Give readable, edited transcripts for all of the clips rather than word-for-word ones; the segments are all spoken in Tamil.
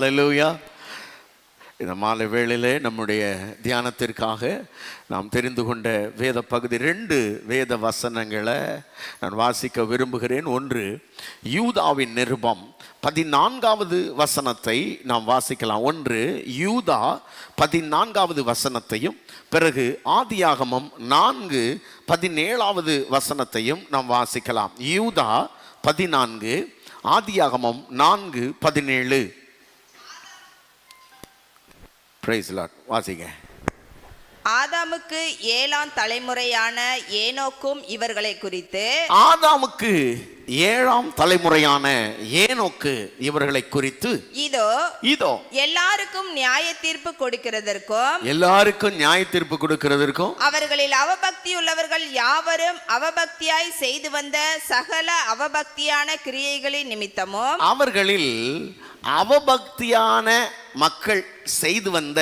அல்லேலூயா. இந்த மாலை வேளையிலே நம்முடைய தியானத்திற்காக நாம் தெரிந்து கொண்ட வேத பகுதி 2 வேத வசனங்களை நான் வாசிக்க விரும்புகிறேன். ஒன்று, யூதாவின் நிருபம் 14வது வசனத்தை நாம் வாசிக்கலாம். ஒன்று யூதா 14வது வசனத்தையும், பிறகு ஆதியாகமம் 4:17வது வசனத்தையும் நாம் வாசிக்கலாம். யூதா 14, ஆதியாகமம் 4:17. Praise Lord. வாசிங்க. ஆதாமுக்கு 7ஆம் தலைமுறையான ஏனோக்கும் இவர்களை குறித்து, ஆதாமுக்கு 7ஆம் தலைமுறையான ஏனோக்கு இவர்களை குறித்து, இதோ எல்லாருக்கும் நியாய தீர்ப்பு கொடுக்கிறதற்கும் அவர்களில் அவபக்தி உள்ளவர்கள் யாவரும் அவபக்தியாய் செய்து வந்த சகல அவபக்தியான கிரியைகளின் நிமித்தமும், அவர்களில் அவபக்தியான மக்கள் செய்து வந்த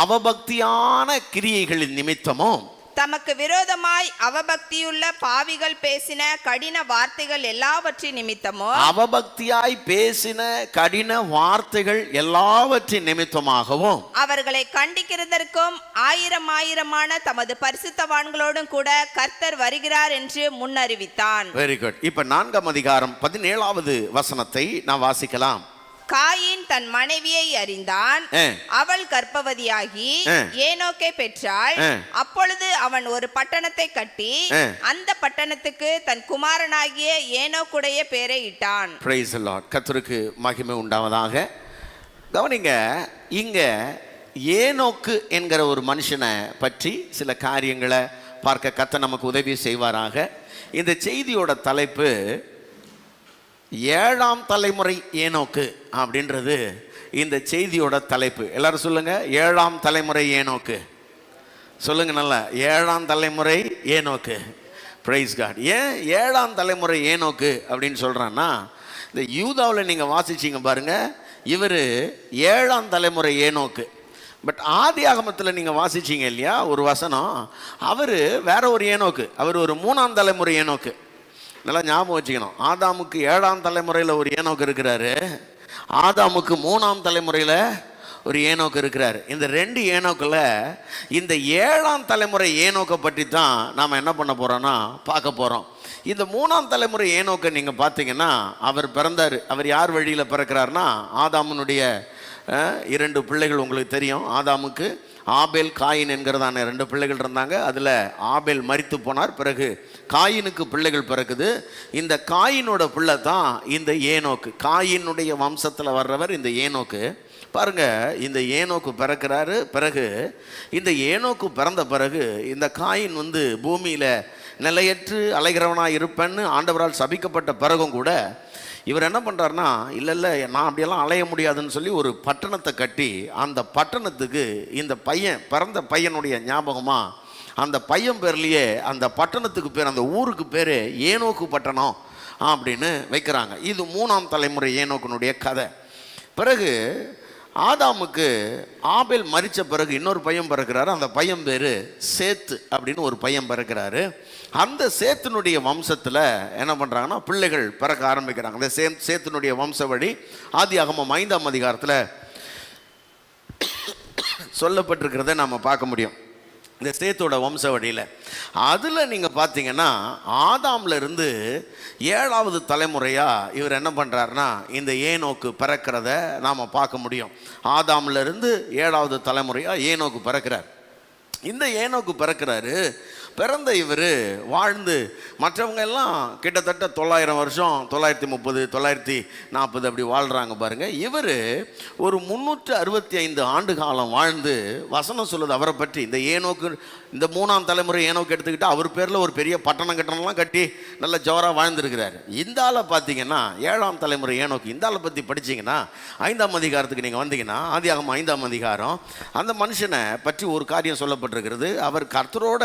அவபக்தியான கிரியைகளின் நிமித்தமும், தமக்கு விரோதமாய் அவபக்தியுள்ள பாவிகள் பேசின கடின வார்த்தைகள் எல்லாவற்றின் நிமித்தமும், அவபக்தியாய் பேசின கடின வார்த்தைகள் எல்லாவற்றின் நிமித்தமாகவும், அவர்களை கண்டிக்கிறதற்கும் ஆயிரமான தமது பரிசுத்தவான்களோடும் கூட கர்த்தர் வருகிறார் என்று முன்னறிவித்தான். Very good. இப்ப 4ஆம் அதிகாரம் 17வது வசனத்தை நாம் வாசிக்கலாம். காயின் தன் மனைவியை அறிந்தான், அவள் கர்ப்பவதியாகி ஏனோக்கை பெற்றாள். அப்பொழுது அவன் ஒரு பட்டணத்தை கட்டி அந்த பட்டணத்துக்கு தன் குமாரனாகிய ஏனோக்குடைய பெயரை இட்டான். Praise the Lord. கர்த்தருக்கு மகிமை உண்டாவதாக. கவனிங்க, இங்க ஏனோக்கு என்கிற ஒரு மனுஷனை பற்றி சில காரியங்களை பார்க்க கர்த்தர் நமக்கு உதவி செய்வாராக. இந்த செய்தியோட தலைப்பு 7ஆம் தலைமுறை ஏனோக்கு அப்படின்றது இந்த செய்தியோட தலைப்பு. எல்லாரும் சொல்லுங்க, 7ஆம் தலைமுறை ஏனோக்கு. சொல்லுங்க நல்லா, 7ஆம் தலைமுறை ஏனோக்கு. Praise God. ஏன் 7ஆம் தலைமுறை ஏனோக்கு அப்படின்னு சொல்றான்னா, இந்த யூதாவில் நீங்க வாசிச்சீங்க பாருங்க, இவர் 7ஆம் தலைமுறை ஏனோக்கு. பட் ஆதியாகமத்தில் நீங்கள் வாசிச்சீங்க இல்லையா ஒரு வசனம், அவர் வேற ஒரு ஏனோக்கு, அவர் ஒரு 3ஆம் தலைமுறை ஏனோக்கு. நல்லா ஞாபகம் வச்சுக்கணும். ஆதாமுக்கு 7ஆம் தலைமுறையில் ஒரு ஏனோக்கு இருக்கிறாரு, ஆதாமுக்கு 3ஆம் தலைமுறையில் ஒரு ஏனோக்கு இருக்கிறாரு. இந்த 2 ஏனோக்கில் இந்த 7ஆம் தலைமுறை ஏனோக்கை பற்றி தான் நாம் என்ன பண்ண போகிறோன்னா பார்க்க போகிறோம். இந்த 3ஆம் தலைமுறை ஏனோக்கை நீங்கள் பார்த்தீங்கன்னா, அவர் பிறந்தார். அவர் யார் வழியில் பிறக்கிறார்னா, ஆதாமுனுடைய 2 பிள்ளைகள் உங்களுக்கு தெரியும். ஆதாமுக்கு ஆபேல் காயின் என்கிறதான 2 பிள்ளைகள் இருந்தாங்க. அதில் ஆபேல் மரித்து போனார். பிறகு காயினுக்கு பிள்ளைகள் பிறக்குது. இந்த காயினோட பிள்ளை தான் இந்த ஏனோக்கு. காயினுடைய வம்சத்தில் வர்றவர் இந்த ஏனோக்கு. பாருங்க, இந்த ஏனோக்கு பிறக்கிறாரு. பிறகு இந்த ஏனோக்கு பிறந்த பிறகு இந்த காயின் பூமியில் நிலையற்று அலைகிறவனாக இருப்பேன்னு ஆண்டவரால் சபிக்கப்பட்ட பிறகும் கூட இவர் என்ன பண்ணுறாருனா, இல்லை நான் அப்படியெல்லாம் அலைய முடியாதுன்னு சொல்லி ஒரு பட்டணத்தை கட்டி, அந்த பட்டணத்துக்கு இந்த பிறந்த பையனுடைய ஞாபகமாக அந்த பையன் பேர்லேயே அந்த பட்டணத்துக்கு பேர், அந்த ஊருக்கு பேர் ஏனோக்கு பட்டணம் அப்படின்னு வைக்கிறாங்க. இது 3ஆம் தலைமுறை ஏனோக்கினுடைய கதை. பிறகு ஆதாமுக்கு ஆபேல் மரித்த பிறகு இன்னொரு பையன் பிறக்கிறாரு. அந்த பையன் பேர் சேத்து அப்படின்னு ஒரு பையன் பிறக்கிறாரு. அந்த சேத்தினுடைய வம்சத்தில் என்ன பண்ணுறாங்கன்னா பிள்ளைகள் பிறக்க ஆரம்பிக்கிறாங்க. அந்த சேத்தினுடைய வம்ச வழி ஆதியாகமம் 5ஆம் அதிகாரத்தில் சொல்லப்பட்டிருக்கிறத நம்ம பார்க்க முடியும். இந்த சேத்தோட வம்ச வழியில் அதில் நீங்கள் பார்த்தீங்கன்னா, ஆதாமில் இருந்து 7வது தலைமுறையாக இவர் என்ன பண்ணுறாருனா இந்த ஏனோக்கு பிறக்கிறத நாம் பார்க்க முடியும். ஆதாமில் இருந்து 7வது தலைமுறையாக ஏனோக்கு பிறக்கிறார். இந்த ஏனோக்கு பிறக்கிறாரு. பிறந்த இவர் வாழ்ந்து, மற்றவங்க எல்லாம் கிட்டத்தட்ட 900 வருஷம், 930, 940 அப்படி வாழ்கிறாங்க பாருங்கள். இவர் ஒரு 365 ஆண்டு காலம் வாழ்ந்து வசனம் சொல்லுது அவரை பற்றி. இந்த ஏனோக்கு, இந்த 3ஆம் தலைமுறை ஏனோக்கு எடுத்துக்கிட்டால் அவர் பேரில் ஒரு பெரிய பட்டணம் கட்டி நல்ல ஜோராக வாழ்ந்துருக்கிறார். இந்த ஆளை பார்த்தீங்கன்னா 7ஆம் தலைமுறை ஏனோக்கு. இந்த ஆளை பற்றி படிச்சிங்கன்னா 5ஆம் அதிகாரத்துக்கு நீங்கள் வந்தீங்கன்னா, ஆதியாகமம் 5ஆம் அதிகாரம், அந்த மனுஷனை பற்றி ஒரு காரியம் சொல்லப்பட்டிருக்கிறது. அவர் கர்த்தரோட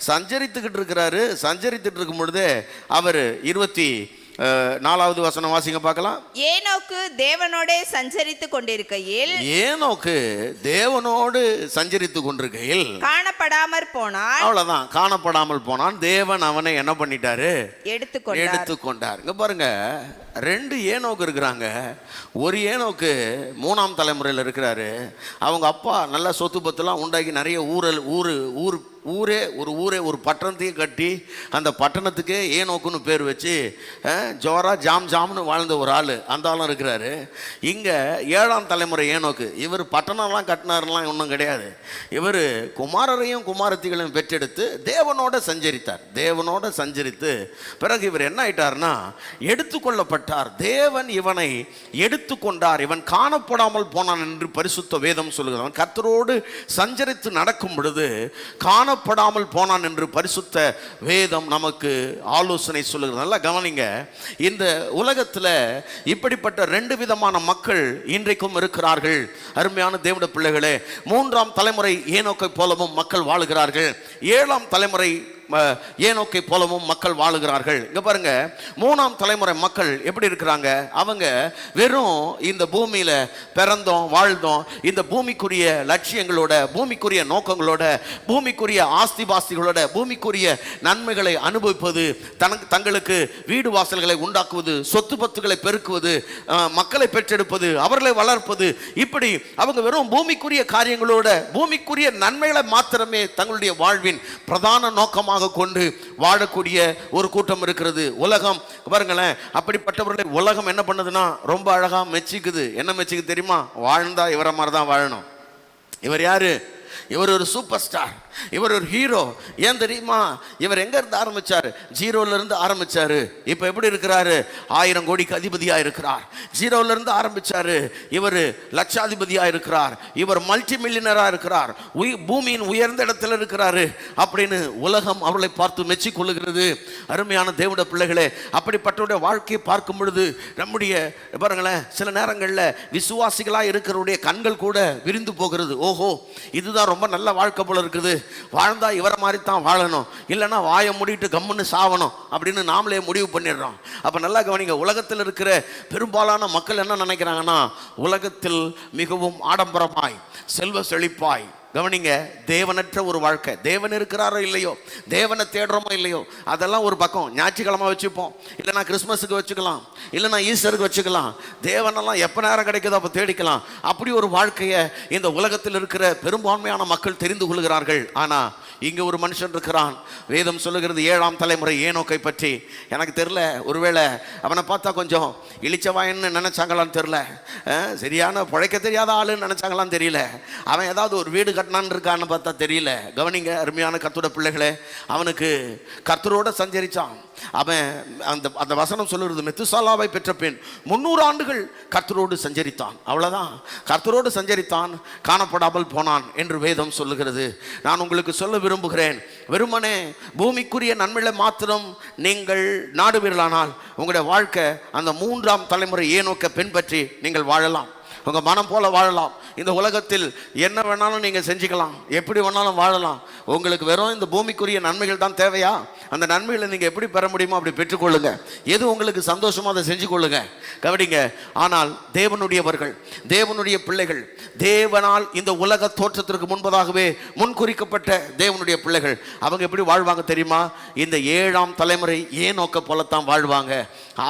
சஞ்சரித்துக்கிட்டு இருக்கிறாரு. சஞ்சரித்துட்டு இருக்கும் பொழுது அவர் 4வது வசனம் வாசிங்க பார்க்கலாம். ஏனோக்கு தேவனோடே சஞ்சரித்து கொண்டிருக்கையில், ஏனோக்கு தேவனோடு சஞ்சரித்து கொண்டிருக்கையில் காணப்படாமற் போனான். அவ்வளவுதான், காணப்படாமல் போனான். தேவன் அவனை என்ன பண்ணிட்டாரு? எடுத்துக்கொண்டார். இங்க பாருங்க, 2 ஏனோக்கு இருக்கிறாங்க. ஒரு ஏனோக்கு 3ஆம் தலைமுறையில் இருக்கிறாரு. அவங்க அப்பா நல்ல சொத்து பத்துலாம் உண்டாக்கி நிறைய ஊரே ஒரு பட்டணத்தையே கட்டி அந்த பட்டணத்துக்கே ஏனோக்குன்னு பேர் வச்சு ஜோரா ஜாம்னு வாழ்ந்த ஒரு ஆள், அந்த ஆளும் இருக்கிறாரு. இங்கே 7ஆம் தலைமுறை ஏனோக்கு. இவர் பட்டணம்லாம் கட்டினார்லாம் ஒன்றும் கிடையாது. இவர் குமாரரையும் குமாரத்திகளையும் பெற்றெடுத்து தேவனோட சஞ்சரித்து பிறகு இவர் என்ன ஆயிட்டார்னா எடுத்துக்கொள்ளப்பட்டார். தேவன் இவனை எடுத்துக்கொண்டார். இவன் காணப்படாமல் போனான் என்று பரிசுத்த வேதம் சொல்லுகிறது. அவன் கர்த்தரோடு சஞ்சரித்து நடக்கும் பொழுது காணப்படாமல் போனான் என்று பரிசுத்த வேதம் நமக்கு ஆலோசனை சொல்லுகிறது. நல்லா கவனிங்க, இந்த உலகத்தில் இப்படிப்பட்ட 2 விதமான மக்கள் இன்றைக்கும் இருக்கிறார்கள். அருமையான தேவனுடைய பிள்ளைகளே, 3ஆம் தலைமுறை ஏனோக்கை போலவும் மக்கள் வாழுகிறார்கள். 7ஆம் தலைமுறை ஏனோக்கை போலவும் மக்கள் வாழுகிறார்கள். இங்க பாருங்க, 3ஆம் தலைமுறை மக்கள் எப்படி இருக்கிறாங்க? அவங்க வெறும் இந்த பூமியில பிறந்தோம் வாழ்ந்தோம், இந்த பூமிக்குரிய லட்சியங்களோட, பூமிக்குரிய நோக்கங்களோட, பூமிக்குரிய ஆஸ்திபாஸ்திகளோட, பூமிக்குரிய நன்மைகளை அனுபவிப்பது, தங்களுக்கு வீடு வாசல்களை உண்டாக்குவது, சொத்து பத்துகளை பெருக்குவது, மக்களை பெற்றெடுப்பது, அவர்களை வளர்ப்பது, இப்படி அவங்க வெறும் பூமிக்குரிய காரியங்களோட, பூமிக்குரிய நன்மைகளை மாத்திரமே தங்களுடைய வாழ்வின் பிரதான நோக்கமாக கொண்டு வாழக்கூடிய ஒரு கூட்டம் இருக்கிறது. உலகம் பாருங்களேன், அப்படிப்பட்டவர்களை உலகம் என்ன பண்ணுதுன்னா ரொம்ப அழகா மெச்சிக்குது. என்ன மெச்சிக்குது தெரியுமா? வாழ்ந்தா இவரை மாதிரி தான் வாழணும். இவர் யாரு? இவர் ஒரு சூப்பர் ஸ்டார், இவர் ஒரு ஹீரோ. ஏன் தெரியுமா? இவர் எங்க இருந்து ஆரம்பிச்சாரு? 0ல இருந்து ஆரம்பிச்சாரு. இப்ப எப்படி இருக்கிறாரு? 1000 கோடிக்கு அதிபதியா இருக்கிறார். 0ல இருந்து ஆரம்பிச்சாரு, இவர் லட்சாதிபதியா இருக்கிறார். இவர் மல்டி மில்லியனரா இருக்கிறார். பூமியின் உயர்ந்த இடத்துல இருக்கிறாரு அப்படின்னு உலகம் அவர்களை பார்த்து மெச்சி கொள்ளுகிறது. அருமையான தேவனுடைய பிள்ளைகளே, அப்படிப்பட்டவருடைய வாழ்க்கையை பார்க்கும் பொழுது நம்முடைய பாருங்களேன், சில நேரங்களில் விசுவாசிகளா இருக்கிறவருடைய கண்கள் கூட விரிந்து போகிறது. ஓஹோ, இதுதான் ரொம்ப நல்ல வாழ்க்கை போல இருக்குது, வாழ்ந்தா இவரை மாதிரி தான் வாழணும், இல்லைன்னா வாயை மூடிட்டு கம்முன்னு சாவணும் அப்படின்னு நாமளே முடிவு பண்ணிடுறோம். அப்ப நல்லா கவனிங்க, உலகத்தில் இருக்கிற பெரும்பாலான மக்கள் என்ன நினைக்கிறாங்கன்னா, உலகத்தில் மிகவும் ஆடம்பரமாய் செல்வ செழிப்பாய், கவனிங்க, தேவனற்ற ஒரு வாழ்க்கை. தேவன் இருக்கிறாரோ இல்லையோ, தேவனை தேடுறோமோ இல்லையோ, அதெல்லாம் ஒரு பக்கம். ஞாயிற்றுக்கிழமை வச்சுப்போம், இல்லைனா கிறிஸ்மஸுக்கு வச்சுக்கலாம், இல்லைனா ஈஸ்டருக்கு வச்சுக்கலாம். தேவனெல்லாம் எப்போ நேரம் கிடைக்குதோ அப்போ தேடிக்கலாம். அப்படி ஒரு வாழ்க்கையை இந்த உலகத்தில் இருக்கிற பெரும்பான்மையான மக்கள் தெரிந்து கொள்கிறார்கள். ஆனால் இங்கே ஒரு மனுஷன் இருக்கிறான். வேதம் சொல்லுகிறது 7ஆம் தலைமுறை ஏனோக்கை பற்றி. எனக்கு தெரியல, ஒருவேளை அவனை பார்த்தா கொஞ்சம் இளிச்சவாயன்னு நினைச்சாங்களான்னு தெரியல, சரியான பிழைக்க தெரியாத ஆளுன்னு நினைச்சாங்களான்னு தெரியல, அவன் ஏதாவது ஒரு வீடு கட்டினான்னு இருக்கான்னு பார்த்தா தெரியல. கவனிங்க அருமையான கர்த்தருடைய பிள்ளைகளே, அவனுக்கு கர்த்தரோட சஞ்சரிச்சான். அவன் அந்த வசனம் சொல்லுறது, மெத்துசாலாவை பெற்ற பின் 300 ஆண்டுகள் கர்த்தரோடு சஞ்சரித்தான். அவ்வளவுதான், கர்த்தரோடு சஞ்சரித்தான், காணப்படாமல் போனான் என்று வேதம் சொல்லுகிறது. நான் உங்களுக்கு சொல்ல விரும்புகிறேன், வெறுமனே பூமிக்குரிய நன்மைகளை மாத்திரம் நீங்கள் நாடுவீர்களானால் உங்களுடைய வாழ்க்கை அந்த 3ஆம் தலைமுறை ஏனோக்கை பின்பற்றி நீங்கள் வாழலாம். உங்க மனம் போல வாழலாம். இந்த உலகத்தில் என்ன வேணாலும் நீங்க செஞ்சுக்கலாம், எப்படி வேணாலும் வாழலாம். உங்களுக்கு வெறும் இந்த பூமிக்குரிய நன்மைகள் தான் தேவையா? அந்த நன்மைகளை நீங்க எப்படி பெற முடியுமோ அப்படி பெற்றுக்கொள்ளுங்க. எது உங்களுக்கு சந்தோஷமோ அதை செஞ்சு கொள்ளுங்க. கவனிங்க, ஆனால் தேவனுடையவர்கள், தேவனுடைய பிள்ளைகள், தேவனால் இந்த உலக தோற்றத்திற்கு முன்பதாகவே முன்குறிக்கப்பட்ட தேவனுடைய பிள்ளைகள், அவங்க எப்படி வாழ்வாங்க தெரியுமா? இந்த 7ஆம் தலைமுறை ஏனோக்க போலத்தான் வாழ்வாங்க.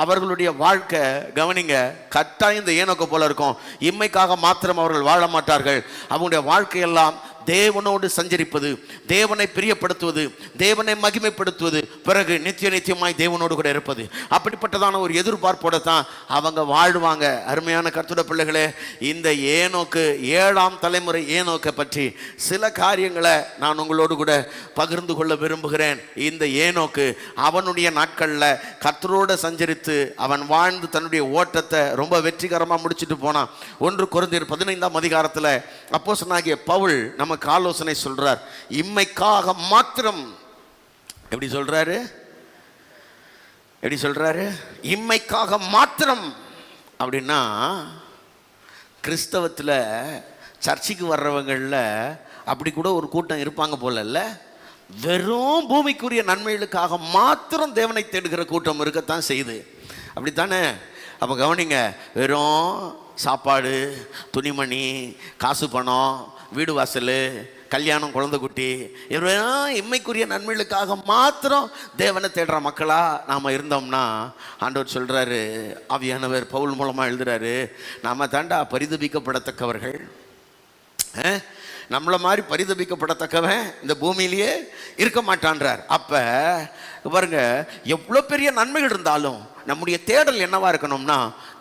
அவர்களுடைய வாழ்க்கை கவனிங்க, கட்டாயம் இந்த ஏனோக்க போல இருக்கும். இம்மைக்காக மாத்திரம் அவர்கள் வாழ மாட்டார்கள். அவங்களுடைய வாழ்க்கையெல்லாம் தேவனோடு சஞ்சரிப்பது, தேவனை பிரியப்படுத்துவது, தேவனை மகிமைப்படுத்துவது, பிறகு நித்தியமாய் தேவனோடு கூட இருப்பது. அப்படிப்பட்டதான ஒரு எதிர்பார்ப்போட தான் அவங்க வாழ்வாங்க. அருமையான கர்த்தருடைய பிள்ளைகளே, இந்த ஏனோக்கு 7ஆம் தலைமுறை ஏனோக்கை பற்றி சில காரியங்களை நான் உங்களோடு கூட பகிர்ந்து கொள்ள விரும்புகிறேன். இந்த ஏனோக்கு அவனுடைய நாட்களில் கர்த்தரோடு சஞ்சரித்து அவன் வாழ்ந்து தன்னுடைய ஓட்டத்தை ரொம்ப வெற்றிகரமாக முடிச்சுட்டு போனான். 1 கொரிந்தியர் 15ஆம் அதிகாரத்தில் அப்போஸ்தலனாகிய பவுல் நமக்கு ஆலோசனை சொல்றார். இம்மைக்காக மாத்திரம், எப்படி சொல்றாரு? இம்மைக்காக மாத்திரம் அப்படின்னா, கிறிஸ்தவத்தில் சர்ச்சுக்கு வர்றவங்களில் அப்படி கூட ஒரு கூட்டம் இருப்பாங்க போல இல்ல. வெறும் பூமிக்குரிய நன்மைகளுக்காக மாத்திரம் தேவனை தேடுகிற கூட்டம் இருக்கத்தான் செய்யுது. அப்படித்தானே? அப்போ கவனிங்க, வெறும் சாப்பாடு, துணிமணி, காசு பணம், வீடு வாசல், கல்யாணம், குழந்தை குட்டி, இம்மைக்குரிய நன்மைகளுக்காக மாத்திரம் தேவனை தேடுற மக்களா நாம் இருந்தோம்னா, ஆண்டவர் சொல்கிறாரு, ஆவியானவர் பவுல் மூலமாக எழுதுறாரு, நாம் தாண்டா பரிதபிக்கப்படத்தக்கவர்கள். நம்மளை மாதிரி பரிதபிக்கப்படத்தக்கவன் இந்த பூமியிலேயே இருக்க மாட்டான்றார். அப்போ பாருங்க, எவ்வளோ பெரிய நன்மைகள் இருந்தாலும் நம்முடைய தேடல் என்னவா இருக்கணும்னா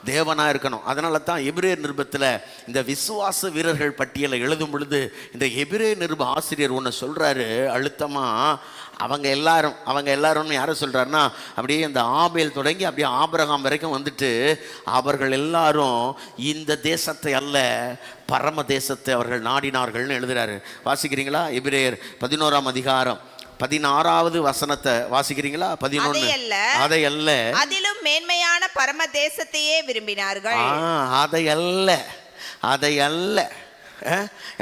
தேவனா இருக்கணும். அதனால தான் எபிரேயர் நிருபத்தில் இந்த விசுவாச வீரர்கள் பட்டியலை எழுதும் பொழுது இந்த எபிரேயர் நிருப ஆசிரியர் ஒன்று சொல்றாரு அழுத்தமா, அவங்க எல்லாரும் யாரை சொல்றாருன்னா, அப்படியே இந்த ஆபேல் தொடங்கி அப்படியே ஆபிரகாம் வரைக்கும் வந்துட்டு அவர்கள் எல்லாரும் இந்த தேசத்தை அல்ல பரம தேசத்தை அவர்கள் நாடினார்கள்னு எழுதுறாரு. வாசிக்கிறீங்களா? எபிரேயர் 11ஆம் அதிகாரம் 16வது வசனத்தை வாசிக்கிறீங்களா? 11. அதை அல்ல, அதிலும் மேன்மையான பரம தேசத்தையே விரும்பினார்கள். அதை அல்ல.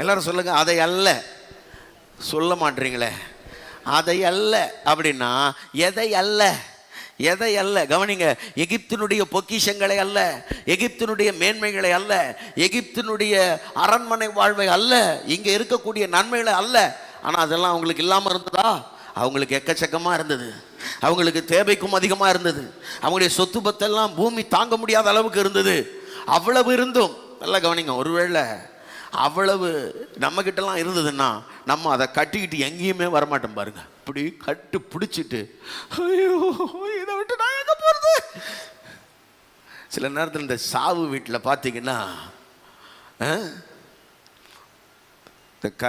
எல்லாரும் சொல்லுங்க, அதை அல்ல. சொல்ல மாட்டீங்களே, அதை அல்ல அப்படின்னா எதை அல்ல? கவனிங்க, எகிப்தினுடைய பொக்கிஷங்களை அல்ல, எகிப்தினுடைய மேன்மைகளை அல்ல, எகிப்தினுடைய அரண்மனை வாழ்வை அல்ல, இங்க இருக்கக்கூடிய நன்மைகளை அல்ல. ஆனால் அதெல்லாம் அவங்களுக்கு இல்லாமல் இருந்ததா? அவங்களுக்கு எக்கச்சக்கமாக இருந்தது, அவங்களுக்கு தேவைக்கும் அதிகமாக இருந்தது, அவங்களுடைய சொத்து பத்தெல்லாம் பூமி தாங்க முடியாத அளவுக்கு இருந்தது. அவ்வளவு இருந்தும், நல்லா கவனிங்க, ஒருவேளை அவ்வளவு நம்மக்கிட்டலாம் இருந்ததுன்னா நம்ம அதை கட்டிக்கிட்டு எங்கேயுமே வரமாட்டோம் பாருங்க. இப்படி கட்டு பிடிச்சிட்டு, ஐயோ இதை விட்டு நான் எங்கே போகிறது? சில நேரத்தில் இந்த சாவு வீட்டில் பார்த்தீங்கன்னா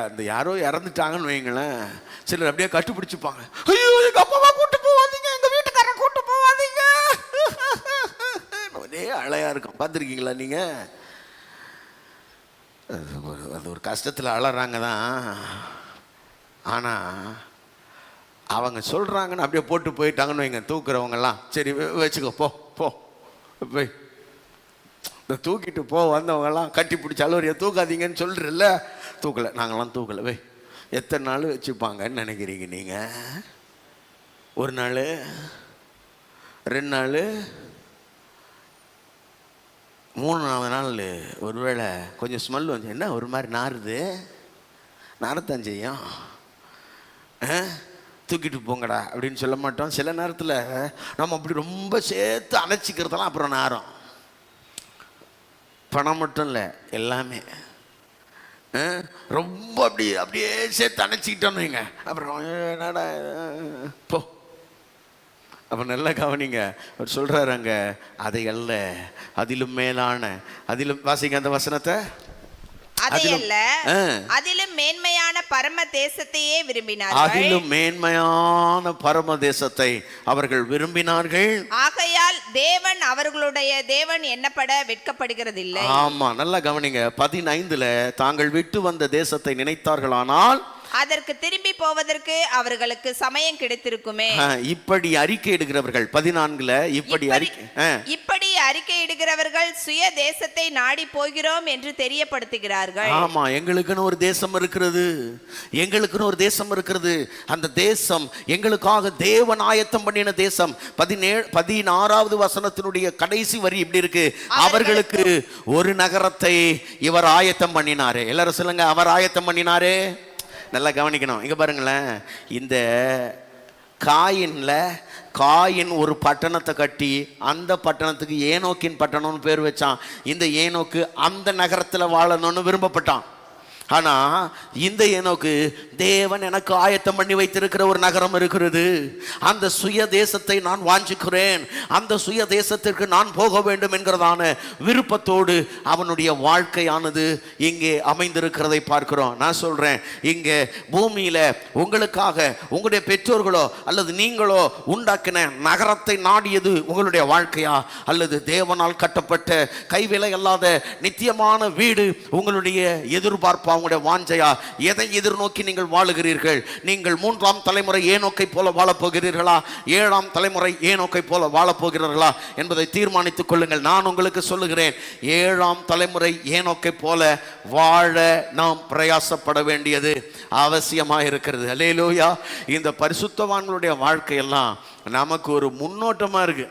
இந்த யாரோ இறந்துட்டாங்கன்னு வைங்களேன், சிலர் அப்படியே கட்டுப்பிடிச்சுப்பாங்க. ஐயோ எங்க அப்பாவா கூட்டு போவாதீங்க, எங்க வீட்டுக்காரன் கூட்டு போவாதீங்க. ஒரே அழையா இருக்கும், பார்த்துருக்கீங்களா நீங்க? அது ஒரு கஷ்டத்தில் அழறாங்க தான், ஆனால் அவங்க சொல்கிறாங்கன்னு அப்படியே போட்டு போயிட்டாங்கன்னு வைங்க. தூக்குறவங்கெல்லாம் சரி வச்சுக்கோ, போ போய் இந்த தூக்கிட்டு போ. வந்தவங்கெல்லாம் கட்டி பிடிச்சாலும் ஒரு தூக்காதீங்கன்னு சொல்கிறல்ல, தூக்கலை, நாங்களாம் தூக்கலை. வை, எத்தனை நாள் வச்சுப்பாங்கன்னு நினைக்கிறீங்க நீங்கள்? ஒரு நாள், 2 நாள், 3ஆவது நாள் ஒருவேளை கொஞ்சம் ஸ்மெல் வந்து, என்ன ஒரு மாதிரி நாரத்தான் செய்யும், தூக்கிட்டு போங்கடா அப்படின்னு சொல்ல மாட்டோம். சில நேரத்தில் நம்ம அப்படி ரொம்ப சேர்த்து அணைச்சிக்கிறதெல்லாம் அப்புறம் நாரம். பணம் மட்டும் இல்லை, எல்லாமே ரொம்ப அப்படியே சேர்த்து அணைச்சிக்கிட்டோன்னு வைங்க, அப்புறம் என்னடா போ. அப்போ நல்லா கவனிங்க, அவர் சொல்கிறாரு அங்கே, அதை அல்ல, அதிலும் மேலான, அதிலும் வாசிங்க அந்த வசனத்தை, அதிலும் மேன்மையான பரம தேசத்தையே விரும்பினார்கள். அதிலும் மேன்மையான பரம தேசத்தை அவர்கள் விரும்பினார்கள். ஆகையால் தேவன் அவர்களுடைய தேவன் என்னப்பட வெட்கப்படுகிறதில்லை. ஆமா, நல்லா கவனிங்க, 15ல தாங்கள் விட்டு வந்த தேசத்தை நினைத்தார்களானால் அதற்கு திரும்பி போவதற்கு அவர்களுக்கு சமயம் கிடைத்திருக்குமே. இப்படி அறிக்கை இடுகிறவர்கள் 14ல இப்படி அறிக்கை இடுகிறவர்கள் சுய தேசத்தை நாடி போகிறோம் என்று தெரியப்படுத்துகிறார்கள். ஆமா, எங்களுக்குன்னு ஒரு தேசம் இருக்கிறது, எங்களுக்குன்னு ஒரு தேசம் இருக்கிறது. அந்த தேசம் எங்களுக்காக தேவன் ஆயத்தம் பண்ணின தேசம். 16வது வசனத்தினுடைய கடைசி வரி இப்படி இருக்கு, அவர்களுக்கு ஒரு நகரத்தை இவர் ஆயத்தம் பண்ணினாரே. எல்லாரும் சொல்லுங்க, அவர் ஆயத்தம் பண்ணினாரே. நல்லா கவனிக்கணும், இங்க பாருங்களேன், இந்த காயின் ஒரு பட்டணத்தை கட்டி அந்த பட்டணத்துக்கு ஏனோக்கின் பட்டணம்னு பேர் வச்சான். இந்த ஏனோக்கு அந்த நகரத்தில் வாழணும்னு விரும்பப்பட்டான். ஆனால் இந்த ஏனோக்கு தேவன் எனக்கு ஆயத்தம் பண்ணி வைத்திருக்கிற ஒரு நகரம் இருக்கிறது, அந்த சுய தேசத்தை நான் வாஞ்சிக்கிறேன், அந்த சுய தேசத்திற்கு நான் போக வேண்டும் என்கிறதான விருப்பத்தோடு அவனுடைய வாழ்க்கையானது இங்கே அமைந்திருக்கிறதை பார்க்கிறோம். நான் சொல்றேன், இங்கே பூமியில உங்களுக்காக உங்களுடைய பெற்றோர்களோ அல்லது நீங்களோ உண்டாக்கின நகரத்தை நாடியது உங்களுடைய வாழ்க்கையா, அல்லது தேவனால் கட்டப்பட்ட கைவிலை அல்லாத நித்தியமான வீடு உங்களுடைய எதிர்பார்ப்பா, உங்களுடைய வாஞ்சையா? எதை எதிர்நோக்கி நீங்கள் வாழுகிறீர்கள்? நீங்கள் 3ஆம் தலைமுறை ஏனோக்கை போல வாழப் போகிறீர்களா, 7ஆம் தலைமுறை ஏனோக்கை போல வாழப் போகிறீர்களா என்பதை தீர்மானித்துக் கொள்ளுங்கள். நான் உங்களுக்கு சொல்லுகிறேன், 7ஆம் தலைமுறை ஏனோக்கை போல வாழ நாம் பிரயாசப்பட வேண்டியது அவசியமாக இருக்கிறது. அல்லேலூயா. இந்த பரிசுத்தவான்களுடைய வாழ்க்கையெல்லாம் நமக்கு ஒரு முன்னோட்டமா இருக்கு.